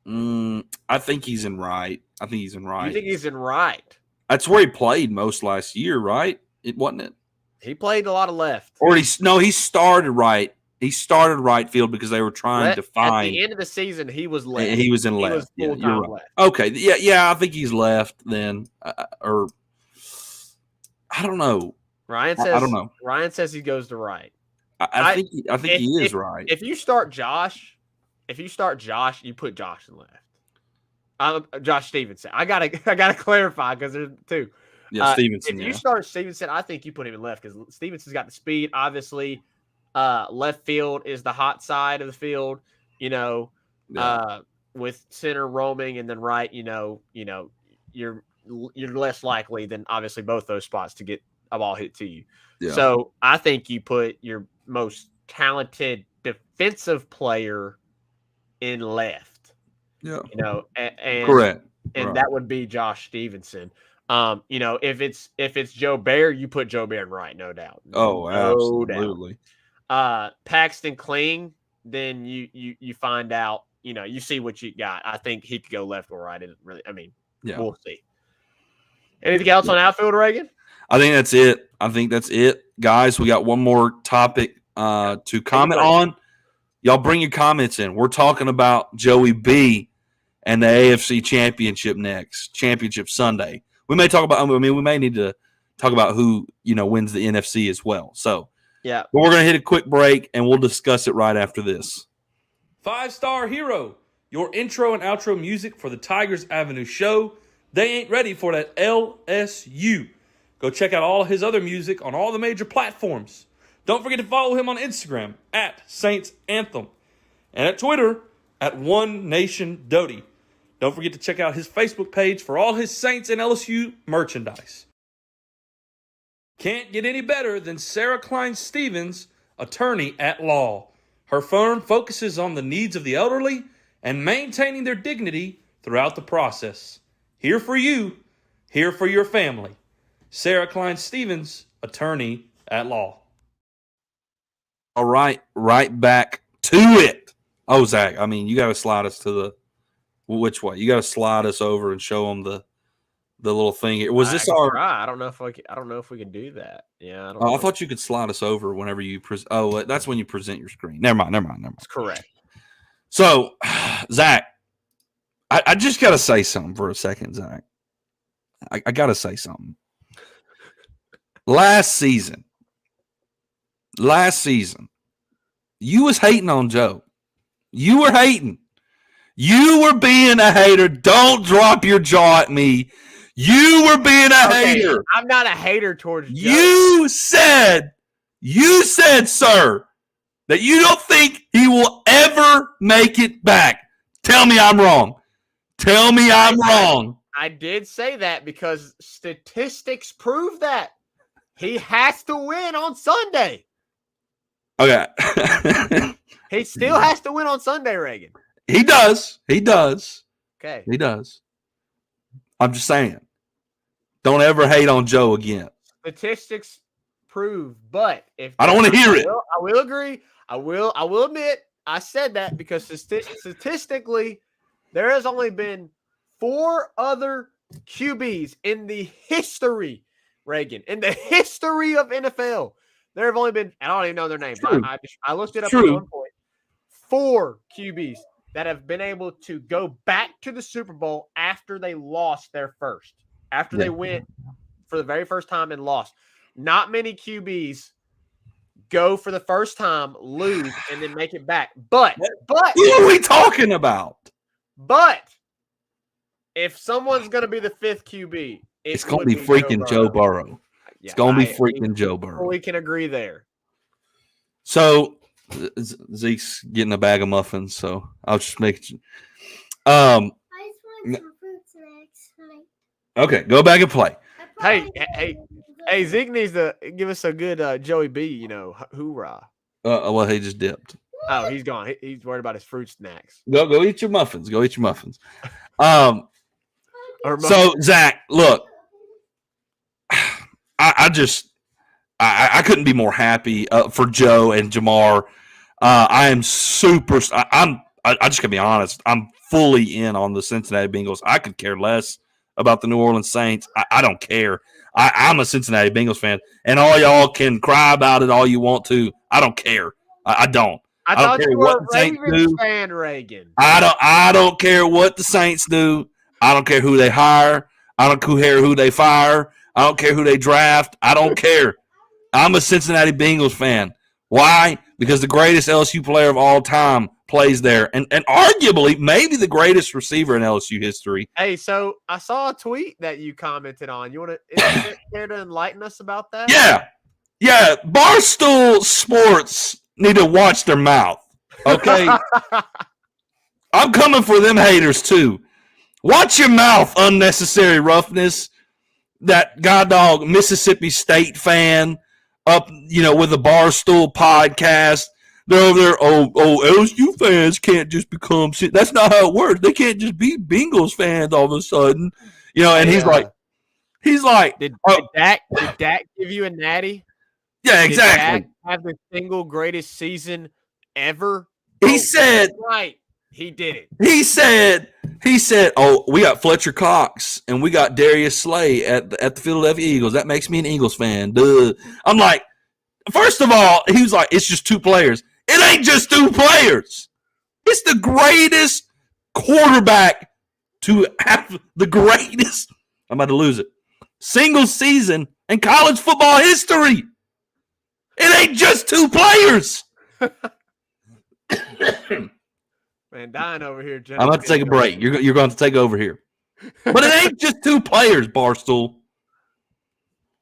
I think he's in right. I think he's in right. You think he's in right? That's where he played most last year, right? It wasn't it. He played a lot of left. Or he started right. He started right field because they were trying to find. At the end of the season, he was left. He was in left. He was full-time left. Okay, yeah. I think he's left then, or I don't know. Ryan says. I don't know. Ryan says he goes to right. I think he is right. If you start Josh, you put Josh in left. Josh Stevenson. I gotta clarify because there's two. Yeah, Stevenson. If you start Stevenson, I think you put him in left because Stevenson's got the speed. Obviously, left field is the hot side of the field. With center roaming, and then right, you're less likely than obviously both those spots to get a ball hit to you. Yeah. So I think you put your most talented defensive player in left. Yeah. And correct. And that would be Josh Stevenson. If it's Joe Bear, you put Joe Bear in right, no doubt. Oh, absolutely. Paxton Kling, then you find out, you see what you got. I think he could go left or right. We'll see. Anything else on outfield, Reagan? I think that's it. Guys, we got one more topic to comment on. Y'all bring your comments in. We're talking about Joey B and the AFC Championship Championship Sunday. We may talk about. we may need to talk about who wins the NFC as well. So yeah, but we're gonna hit a quick break and we'll discuss it right after this. 5-Star Hero, your intro and outro music for the Tigers Avenue show. They ain't ready for that LSU. Go check out all his other music on all the major platforms. Don't forget to follow him on Instagram at Saints Anthem and at Twitter at One Nation Doty. Don't forget to check out his Facebook page for all his Saints and LSU merchandise. Can't get any better than Sarah Klein Stevens, attorney at law. Her firm focuses on the needs of the elderly and maintaining their dignity throughout the process. Here for you, here for your family. Sarah Klein Stevens, attorney at law. All right, right back to it. Oh, Zach, you got to slide us to which way? You got to slide us over and show them the little thing here. Was this our? I don't know if we can do that. Yeah, I thought you could slide us over whenever you present. Oh, that's when you present your screen. Never mind. That's correct. So, Zach, I just got to say something for a second, Zach. I got to say something. Last season, you was hating on Joe. You were hating. You were being a hater. Don't drop your jaw at me. You were being a hater. I'm not a hater towards Joe. You said, sir, that you don't think he will ever make it back. Tell me I'm wrong. Tell me I'm wrong. I did say that because statistics prove that. He has to win on Sunday. Okay. He still has to win on Sunday, Reagan. He does. Okay. He does. I'm just saying. Don't ever hate on Joe again. Statistics prove, but if I don't want to hear it. I will agree. I will admit I said that because statistically, there has only been 4 other QBs in the history, Reagan, in the history of NFL. There have only been, I don't even know their names. I looked it up at one point. 4 QBs that have been able to go back to the Super Bowl after they lost their first. After they went for the very first time and lost. Not many QBs go for the first time, lose, and then make it back. But what are we talking about? But if someone's going to be the 5th QB, it's going to be freaking Joe Burrow. It's going to be freaking Joe Burrow. We can agree there. So Zeke's getting a bag of muffins, so I'll just make it. I just want some fruit snacks. Okay, go back and play. Hey, Zeke needs to give us a good Joey B, hoorah. Well, he just dipped. Oh, he's gone. He's worried about his fruit snacks. Go eat your muffins. So, Zach, look. I couldn't be more happy for Joe and Jamar. I am super. I just gotta be honest. I'm fully in on the Cincinnati Bengals. I could care less about the New Orleans Saints. I don't care. I'm a Cincinnati Bengals fan, and all y'all can cry about it all you want to. I don't care. I don't. I don't thought care you were what a the Saints Ravens do. fan, Reagan. I don't care what the Saints do. I don't care who they hire. I don't care who they fire. I don't care who they draft. I don't care. I'm a Cincinnati Bengals fan. Why? Because the greatest LSU player of all time plays there, and arguably maybe the greatest receiver in LSU history. Hey, so I saw a tweet that you commented on. You want to care to enlighten us about that? Yeah. Barstool Sports need to watch their mouth. Okay, I'm coming for them haters too. Watch your mouth, unnecessary roughness. That goddog Mississippi State fan up, with a Barstool podcast. They're over there. Oh, LSU fans can't just become. That's not how it works. They can't just be Bengals fans all of a sudden, And he's like, did Dak give you a natty? Yeah, Did exactly. Dak have the single greatest season ever? He said, right. He did it. He said, oh, we got Fletcher Cox and we got Darius Slay at the Philadelphia Eagles. That makes me an Eagles fan. Duh. I'm like, first of all, he was like, it's just two players. It ain't just two players. It's the greatest quarterback to have the greatest, I'm about to lose it, single season in college football history. It ain't just two players. Man, dying over here. I'm about to take a break. You're going to take over here. But it ain't just two players, Barstool.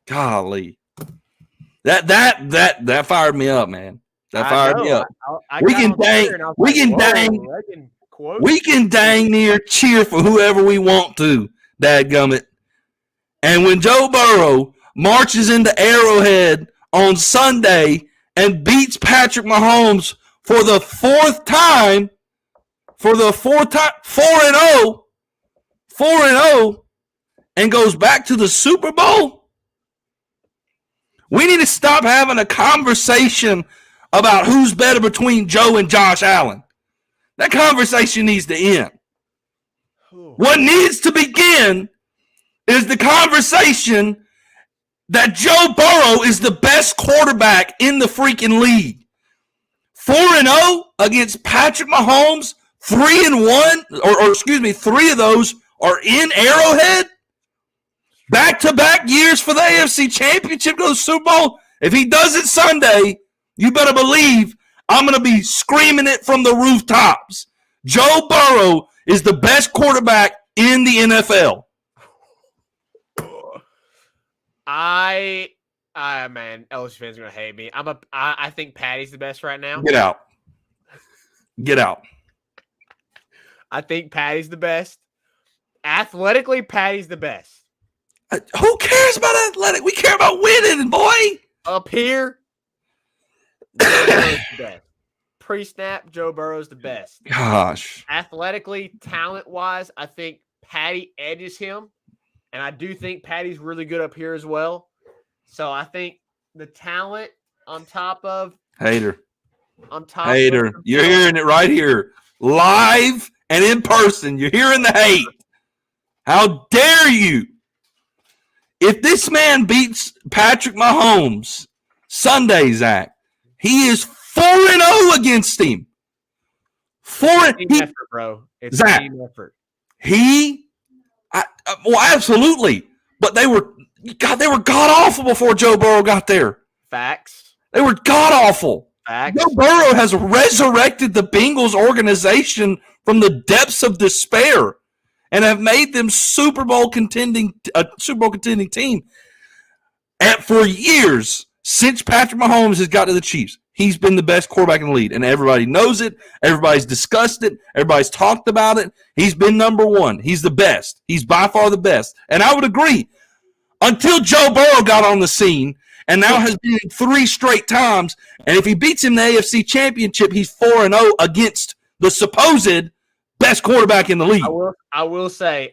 Golly. That fired me up, man. That fired me up. We can dang near cheer for whoever we want to, dadgummit. And when Joe Burrow marches into Arrowhead on Sunday and beats Patrick Mahomes for the fourth time, 4-0, and goes back to the Super Bowl, we need to stop having a conversation about who's better between Joe and Josh Allen. That conversation needs to end. What needs to begin is the conversation that Joe Burrow is the best quarterback in the freaking league. 4-0 against Patrick Mahomes, 3-1, or excuse me, 3 of those are in Arrowhead. Back-to-back years for the AFC Championship to the Super Bowl. If he does it Sunday, you better believe I'm going to be screaming it from the rooftops. Joe Burrow is the best quarterback in the NFL. Man, LSU fans are going to hate me. I think Patty's the best right now. Get out. I think Patty's the best. Athletically, Patty's the best. Who cares about athletic? We care about winning, boy. Up here, Joe Burrow's the best. Pre-snap, Joe Burrow's the best. Gosh. Athletically, talent-wise, I think Patty edges him. And I do think Patty's really good up here as well. So I think the talent on top of Hater. Hater. You're hearing it right here. Live and in person. You're hearing the hate. How dare you? If this man beats Patrick Mahomes Sunday, Zach, he is 4-0 against him. Team effort, bro. It's Zach, a team effort. Well, absolutely. But they were god-awful before Joe Burrow got there. Facts. They were god-awful. Facts. Joe Burrow has resurrected the Bengals organization from the depths of despair and have made them Super Bowl contending team. And for years, since Patrick Mahomes has got to the Chiefs, he's been the best quarterback in the league, and everybody knows it. Everybody's discussed it. Everybody's talked about it. He's been number one. He's the best. He's by far the best. And I would agree. Until Joe Burrow got on the scene, and now has been 3 straight times, and if he beats him in the AFC Championship, he's 4-0 against the supposed best quarterback in the league. I will say,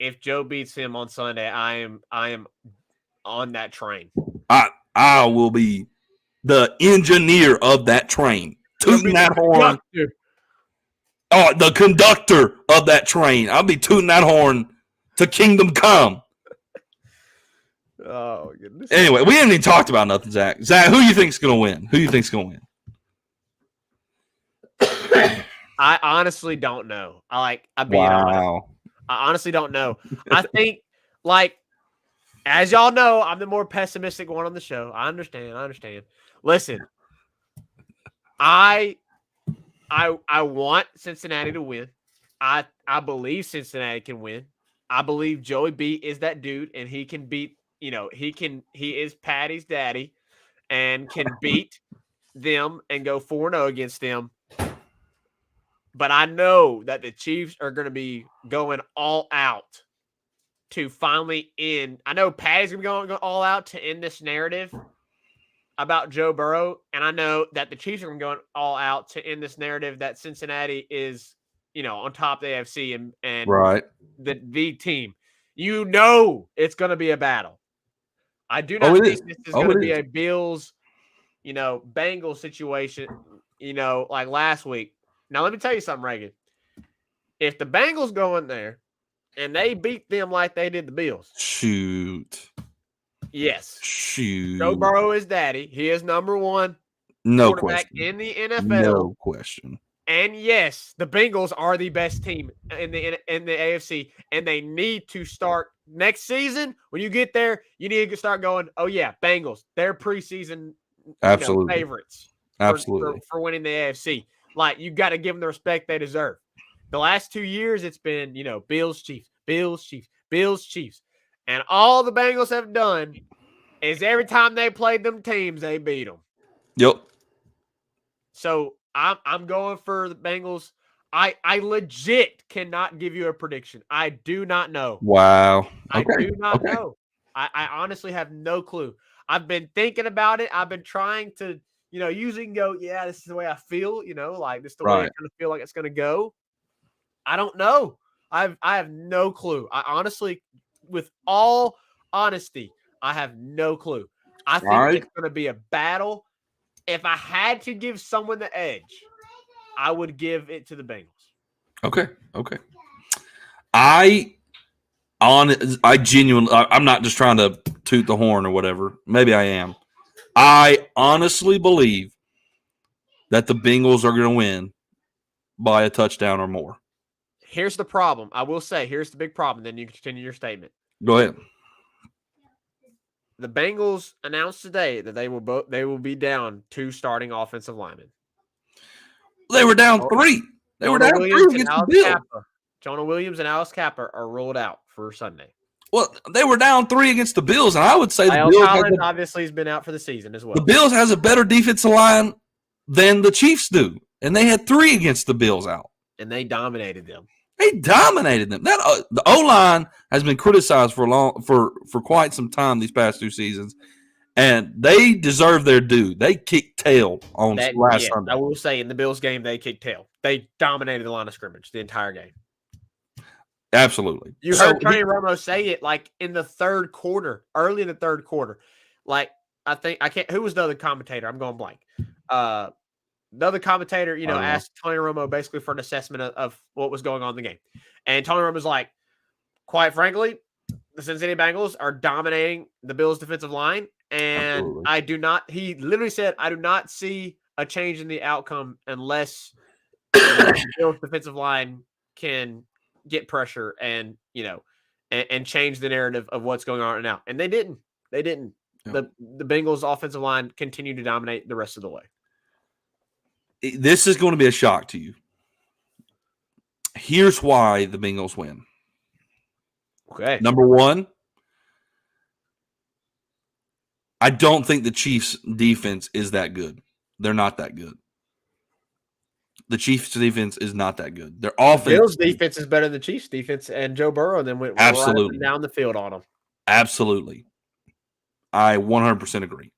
if Joe beats him on Sunday, I am on that train. I will be the engineer of that train, tooting that horn. Oh, the conductor of that train. I'll be tooting that horn to kingdom come. Oh, goodness. Anyway, we haven't even talked about nothing, Zach. Zach, who you think's going to win? Who you think's going to win? I honestly don't know. I honestly don't know. I think, like, as y'all know, I'm the more pessimistic one on the show. I understand. Listen, I want Cincinnati to win. I believe Cincinnati can win. I believe Joey B is that dude, and he can beat. He is Patty's daddy, and can beat them and go 4-0 against them. But I know that the Chiefs are going to be going all out to finally end. I know Patty's going to be going all out to end this narrative about Joe Burrow, and I know that the Chiefs are going to go all out to end this narrative that Cincinnati is, on top of the AFC and right. the team. It's going to be a battle. I do not think this is going to be a Bills, Bengals situation, like last week. Now, let me tell you something, Reagan. If the Bengals go in there and they beat them like they did the Bills. Shoot. Yes. Shoot. Joe Burrow is daddy. He is number one quarterback in the NFL. No question. And yes, the Bengals are the best team in the AFC, and they need to start next season. When you get there, you need to start going, oh, yeah, Bengals. They're preseason favorites for winning the AFC. Like, you got to give them the respect they deserve. The last 2 years, it's been, Bills, Chiefs, Bills, Chiefs, Bills, Chiefs. And all the Bengals have done is every time they played them teams, they beat them. Yep. So I'm going for the Bengals. I legit cannot give you a prediction. I do not know. Wow. I do not know. I honestly have no clue. I've been thinking about it. I've been trying to, usually go, yeah, this is the way I feel, like this is the way I kind of feel like it's going to go. I don't know. I have no clue. I honestly, with all honesty, I have no clue. I think it's going to be a battle. If I had to give someone the edge, I would give it to the Bengals. Okay. I genuinely, I'm not just trying to toot the horn or whatever. Maybe I am. I honestly believe that the Bengals are going to win by a touchdown or more. Here's the problem. I will say, here's the big problem. Then you can continue your statement. Go ahead. The Bengals announced today that they will be down 2 starting offensive linemen. They were down 3. They were down 3 against the Bills. Jonah Williams and Alice Kappa are ruled out for Sunday. Well, they were down 3 against the Bills, and I would say the Bills obviously has been out for the season as well. The Bills has a better defensive line than the Chiefs do, and they had 3 against the Bills out. And they dominated them. They dominated them. The O-line has been criticized for quite some time these past 2 seasons, and they deserve their due. They kicked tail on last Sunday. I will say in the Bills game, they kicked tail. They dominated the line of scrimmage the entire game. Absolutely. You heard Tony Romo say it like in the third quarter, early in the third quarter. Like, who was the other commentator? I'm going blank. The other commentator, asked Tony Romo basically for an assessment of what was going on in the game. And Tony Romo was like, quite frankly, the Cincinnati Bengals are dominating the Bills' defensive line. And he literally said, I do not see a change in the outcome unless the Bills' defensive line can get pressure and change the narrative of what's going on right now. And they didn't. Yeah. The Bengals' offensive line continued to dominate the rest of the way. This is going to be a shock to you. Here's why the Bengals win. Okay. Number 1, I don't think the Chiefs' defense is that good. They're not that good. The Chiefs' defense is not that good. Their offense, Bills' defense is better than the Chiefs' defense, and Joe Burrow then went right down the field on them. Absolutely. I 100% agree.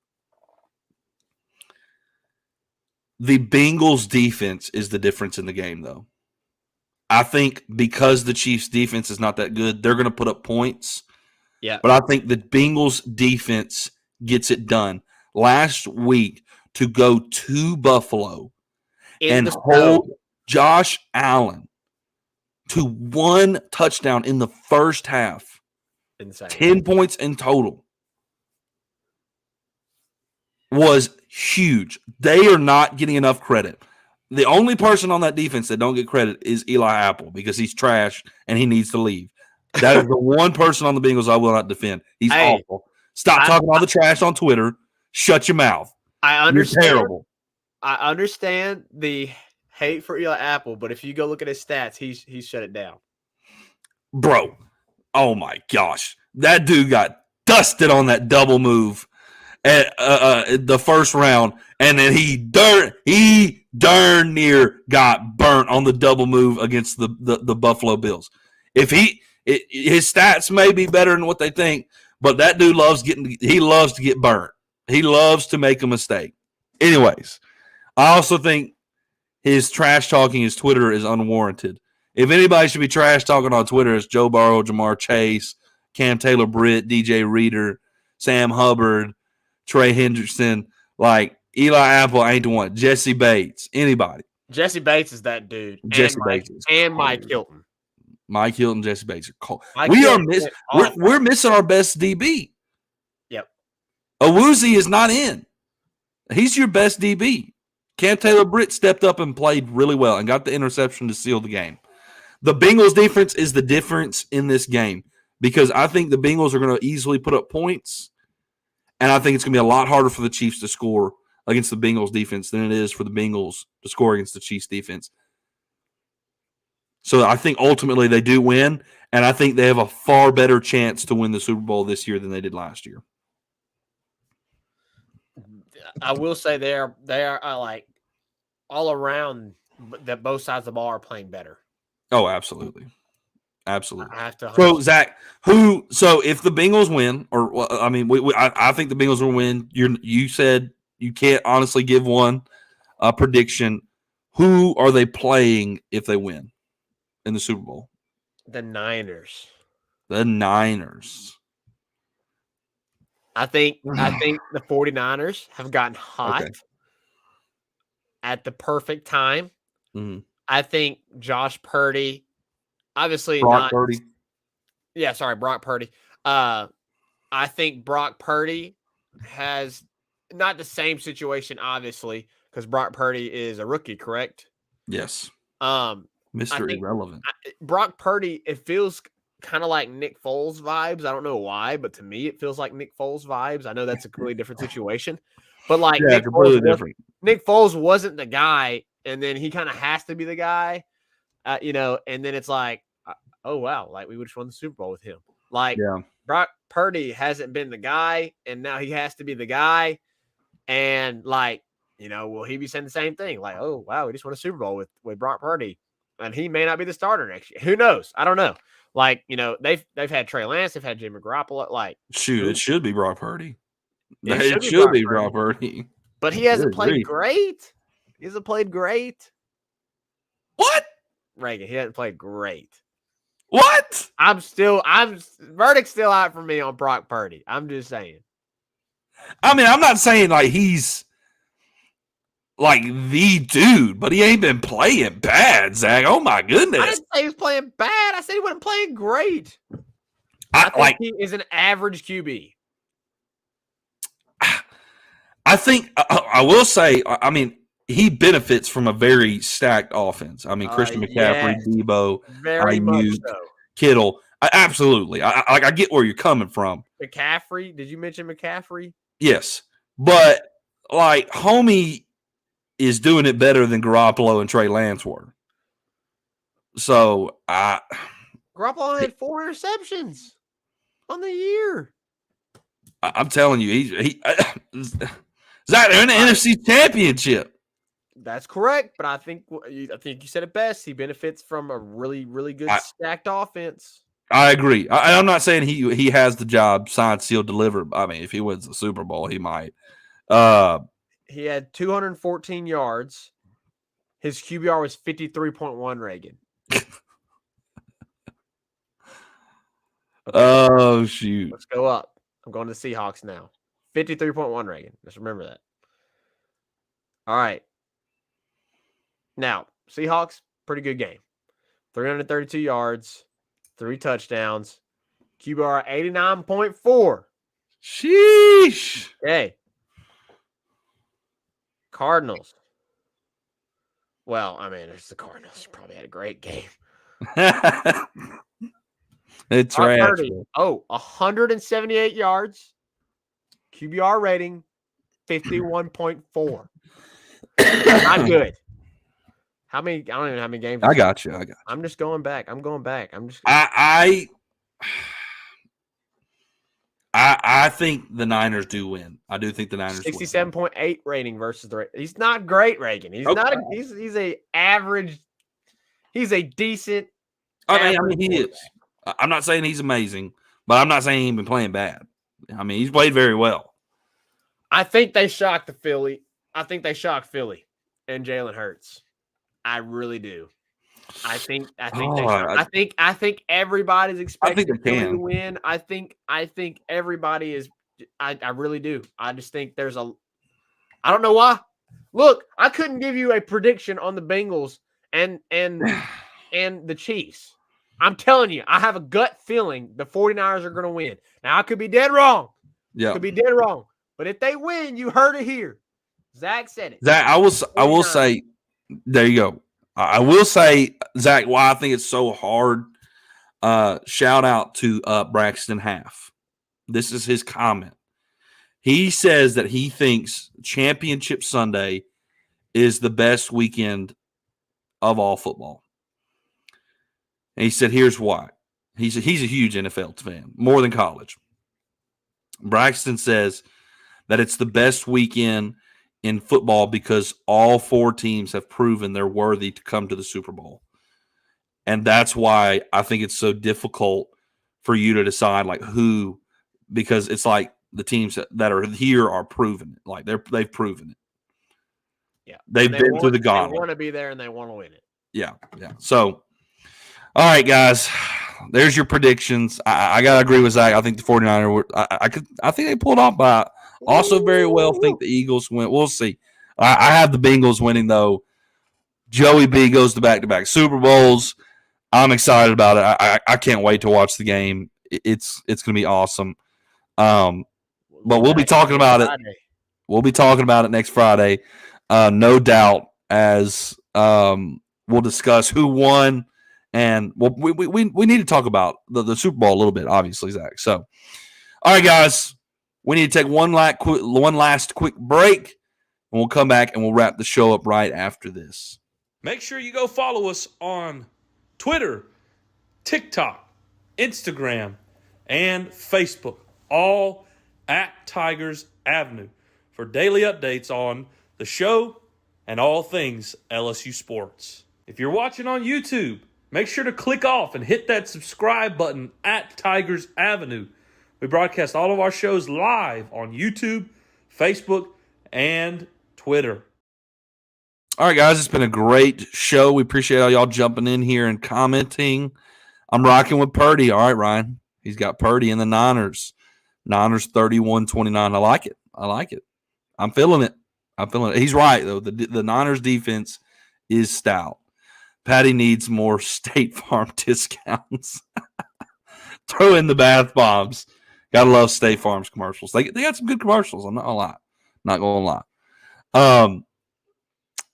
The Bengals' defense is the difference in the game, though. I think because the Chiefs' defense is not that good, they're going to put up points. Yeah. But I think the Bengals defense gets it done. Last week to go to Buffalo In and the snow. hold Josh Allen to 1 touchdown in the first half. Insane. 10 points in total was huge. They are not getting enough credit. The only person on that defense that don't get credit is Eli Apple because he's trash and he needs to leave. That is the one person on the Bengals I will not defend. He's awful. Stop talking all the trash on Twitter. Shut your mouth. I understand. You're terrible. I understand the hate for Eli Apple, but if you go look at his stats, he's shut it down. Bro, oh my gosh. That dude got dusted on that double move at the first round, and then he darn near got burnt on the double move against the Buffalo Bills. If his stats may be better than what they think, but that dude loves to get burnt. He loves to make a mistake. Anyways, I also think his trash talking, his Twitter is unwarranted. If anybody should be trash talking on Twitter, it's Joe Burrow, Jamar Chase, Cam Taylor-Britt, DJ Reader, Sam Hubbard, Trey Hendrickson. Like, Eli Apple ain't the one. Jesse Bates, anybody. Jesse Bates is that dude. Jesse Bates and Mike Hilton. Mike Hilton, Jesse Bates are cold. We're We're missing our best DB. Yep. Awuzie is not in. He's your best DB. Cam Taylor-Britt stepped up and played really well and got the interception to seal the game. The Bengals defense is the difference in this game because I think the Bengals are going to easily put up points, and I think it's going to be a lot harder for the Chiefs to score against the Bengals defense than it is for the Bengals to score against the Chiefs defense. So I think ultimately they do win, and I think they have a far better chance to win the Super Bowl this year than they did last year. I will say they are like all around that both sides of the ball are playing better. Oh, absolutely. Absolutely. I have to. So, Zach, so if the Bengals win, I think the Bengals will win. You said you can't honestly give one prediction. Who are they playing if they win in the Super Bowl? The Niners. The Niners. I think the 49ers have gotten hot at the perfect time. Mm-hmm. I think Josh Purdy, obviously Brock Purdy. Yeah, sorry, Brock Purdy. I think Brock Purdy has not the same situation, obviously, because Brock Purdy is a rookie, correct? Yes. Mr. Irrelevant. Brock Purdy, it feels kind of like Nick Foles vibes. I don't know why, but to me, it feels like Nick Foles vibes. I know that's a completely different situation, but like Nick Foles wasn't the guy, and then he kind of has to be the guy, and then it's like, oh wow, like we would have won the Super Bowl with him. Like, Brock Purdy hasn't been the guy, and now he has to be the guy, and like, will he be saying the same thing? Like, oh wow, we just won a Super Bowl with Brock Purdy, and he may not be the starter next year. Who knows? I don't know. Like, they've had Trey Lance, they've had Jimmy Garoppolo. Like, it should be Brock Purdy. It should be Brock Purdy. But he hasn't played great. He hasn't played great. What? Reagan, he hasn't played great. What? Verdict's still out for me on Brock Purdy. I'm just saying. I mean, I'm not saying like he's like the dude, but he ain't been playing bad, Zach. Oh my goodness. I didn't say he was playing bad. I said he wasn't playing great. I think he is an average QB. I think I will say, I mean, he benefits from a very stacked offense. I mean, Christian McCaffrey, Debo, very much so. Kittle. Absolutely. I get where you're coming from. McCaffrey, did you mention McCaffrey? Yes. But, like, homie is doing it better than Garoppolo and Trey Lance were. So, Garoppolo had 4 interceptions on the year. I'm telling you, Zach, they're in the NFC Championship. That's correct, but I think you said it best. He benefits from a really, really good stacked offense. I agree. I'm not saying he has the job signed, sealed, delivered. I mean, if he wins the Super Bowl, he might. He had 214 yards. His QBR was 53.1, Reagan. Oh, shoot. Let's go up. I'm going to the Seahawks now. 53.1 Reagan. Just remember that. All right. Now, Seahawks, pretty good game. 332 yards, 3 touchdowns. QBR 89.4. Sheesh. Okay. Cardinals. Well, I mean, it's the Cardinals. Probably had a great game. It's Brock trash. Purdy, 178 yards. QBR rating 51.4. Not good. How many? I don't even know how many games. I got you. I'm just going back. I'm going back. I think the Niners do win. I do think the Niners 67.8 rating versus the. He's not great, Reagan. He's not. He's a average. He's a decent. I mean, he is. I'm not saying he's amazing, but I'm not saying he's been playing bad. I mean, he's played very well. I think they shocked Philly and Jalen Hurts. I really do. I think everybody's expecting Philly to win. I think everybody is. I really do. I just think there's a. I don't know why. Look, I couldn't give you a prediction on the Bengals and the Chiefs. I'm telling you, I have a gut feeling the 49ers are going to win. Now, I could be dead wrong. Yeah, could be dead wrong. But if they win, you heard it here. Zach said it. Zach, I will say, there you go. I will say, Zach, why I think it's so hard. Shout out to Braxton Half. This is his comment. He says that he thinks Championship Sunday is the best weekend of all football. And he said, here's why. He's a huge NFL fan, more than college. Braxton says that it's the best weekend in football because all 4 teams have proven they're worthy to come to the Super Bowl. And that's why I think it's so difficult for you to decide like who, because it's like the teams that are here are proven it. Like they've proven it. Yeah. They've been through the gauntlet. They want to be there and they want to win it. Yeah. So, all right, guys, there's your predictions. I got to agree with Zach. I think the 49ers I think they pulled off, but I also very well think the Eagles win. We'll see. I have the Bengals winning, though. Joey B goes to back-to-back Super Bowls. I'm excited about it. I can't wait to watch the game. It's going to be awesome. But we'll be talking about it. We'll be talking about it next Friday, no doubt, as we'll discuss who won. And we need to talk about the Super Bowl a little bit, obviously, Zach. So, all right, guys, we need to take one last quick break, and we'll come back and we'll wrap the show up right after this. Make sure you go follow us on Twitter, TikTok, Instagram, and Facebook, all at Tigers Avenue, for daily updates on the show and all things LSU sports. If you're watching on YouTube, make sure to click off and hit that subscribe button at Tigers Avenue. We broadcast all of our shows live on YouTube, Facebook, and Twitter. All right, guys, it's been a great show. We appreciate all y'all jumping in here and commenting. I'm rocking with Purdy. All right, Ryan. He's got Purdy in the Niners. Niners 31-29. I like it. I'm feeling it. He's right, though. The Niners defense is stout. Patty needs more State Farm discounts. Throw in the bath bombs. Gotta love State Farm's commercials. They got some good commercials. I'm not gonna lie.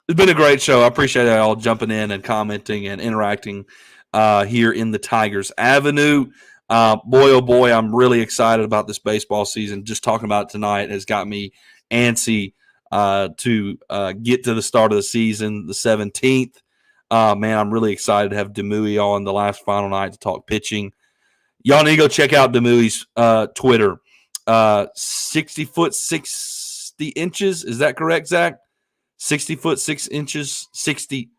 It's been a great show. I appreciate y'all jumping in and commenting and interacting here in the Tigers Avenue. Boy, oh boy, I'm really excited about this baseball season. Just talking about it tonight has got me antsy to get to the start of the season, the 17th. Man, I'm really excited to have Demouy on the last final night to talk pitching. Y'all need to go check out Demoui's Twitter. 60 foot 60 inches. Is that correct, Zach? 60 foot 6 inches. 60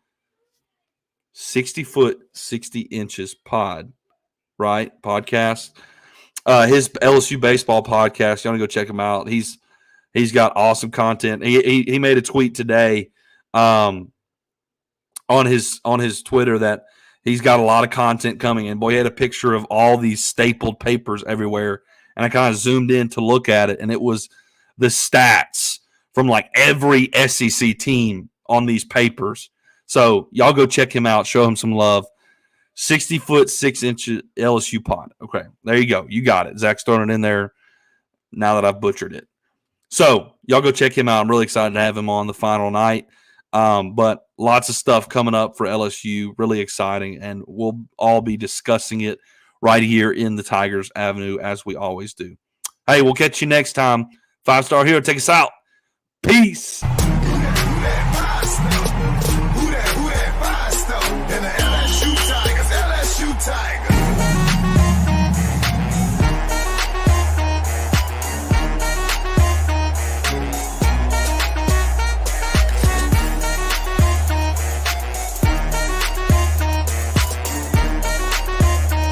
foot 60 inches pod. Right? Podcast. His LSU baseball podcast. Y'all need to go check him out. He's got awesome content. He made a tweet today on his Twitter that He's got a lot of content coming in. Boy, he had a picture of all these stapled papers everywhere, and I kind of zoomed in to look at it, and it was the stats from like every SEC team on these papers. So y'all go check him out. Show him some love. 60 foot, 6 inch LSU pod. Okay, there you go. You got it. Zach's throwing it in there now that I've butchered it. So y'all go check him out. I'm really excited to have him on the final night. But lots of stuff coming up for LSU. Really exciting. And we'll all be discussing it right here in the Tigers Avenue as we always do. Hey, we'll catch you next time. 5-star Hero, take us out. Peace.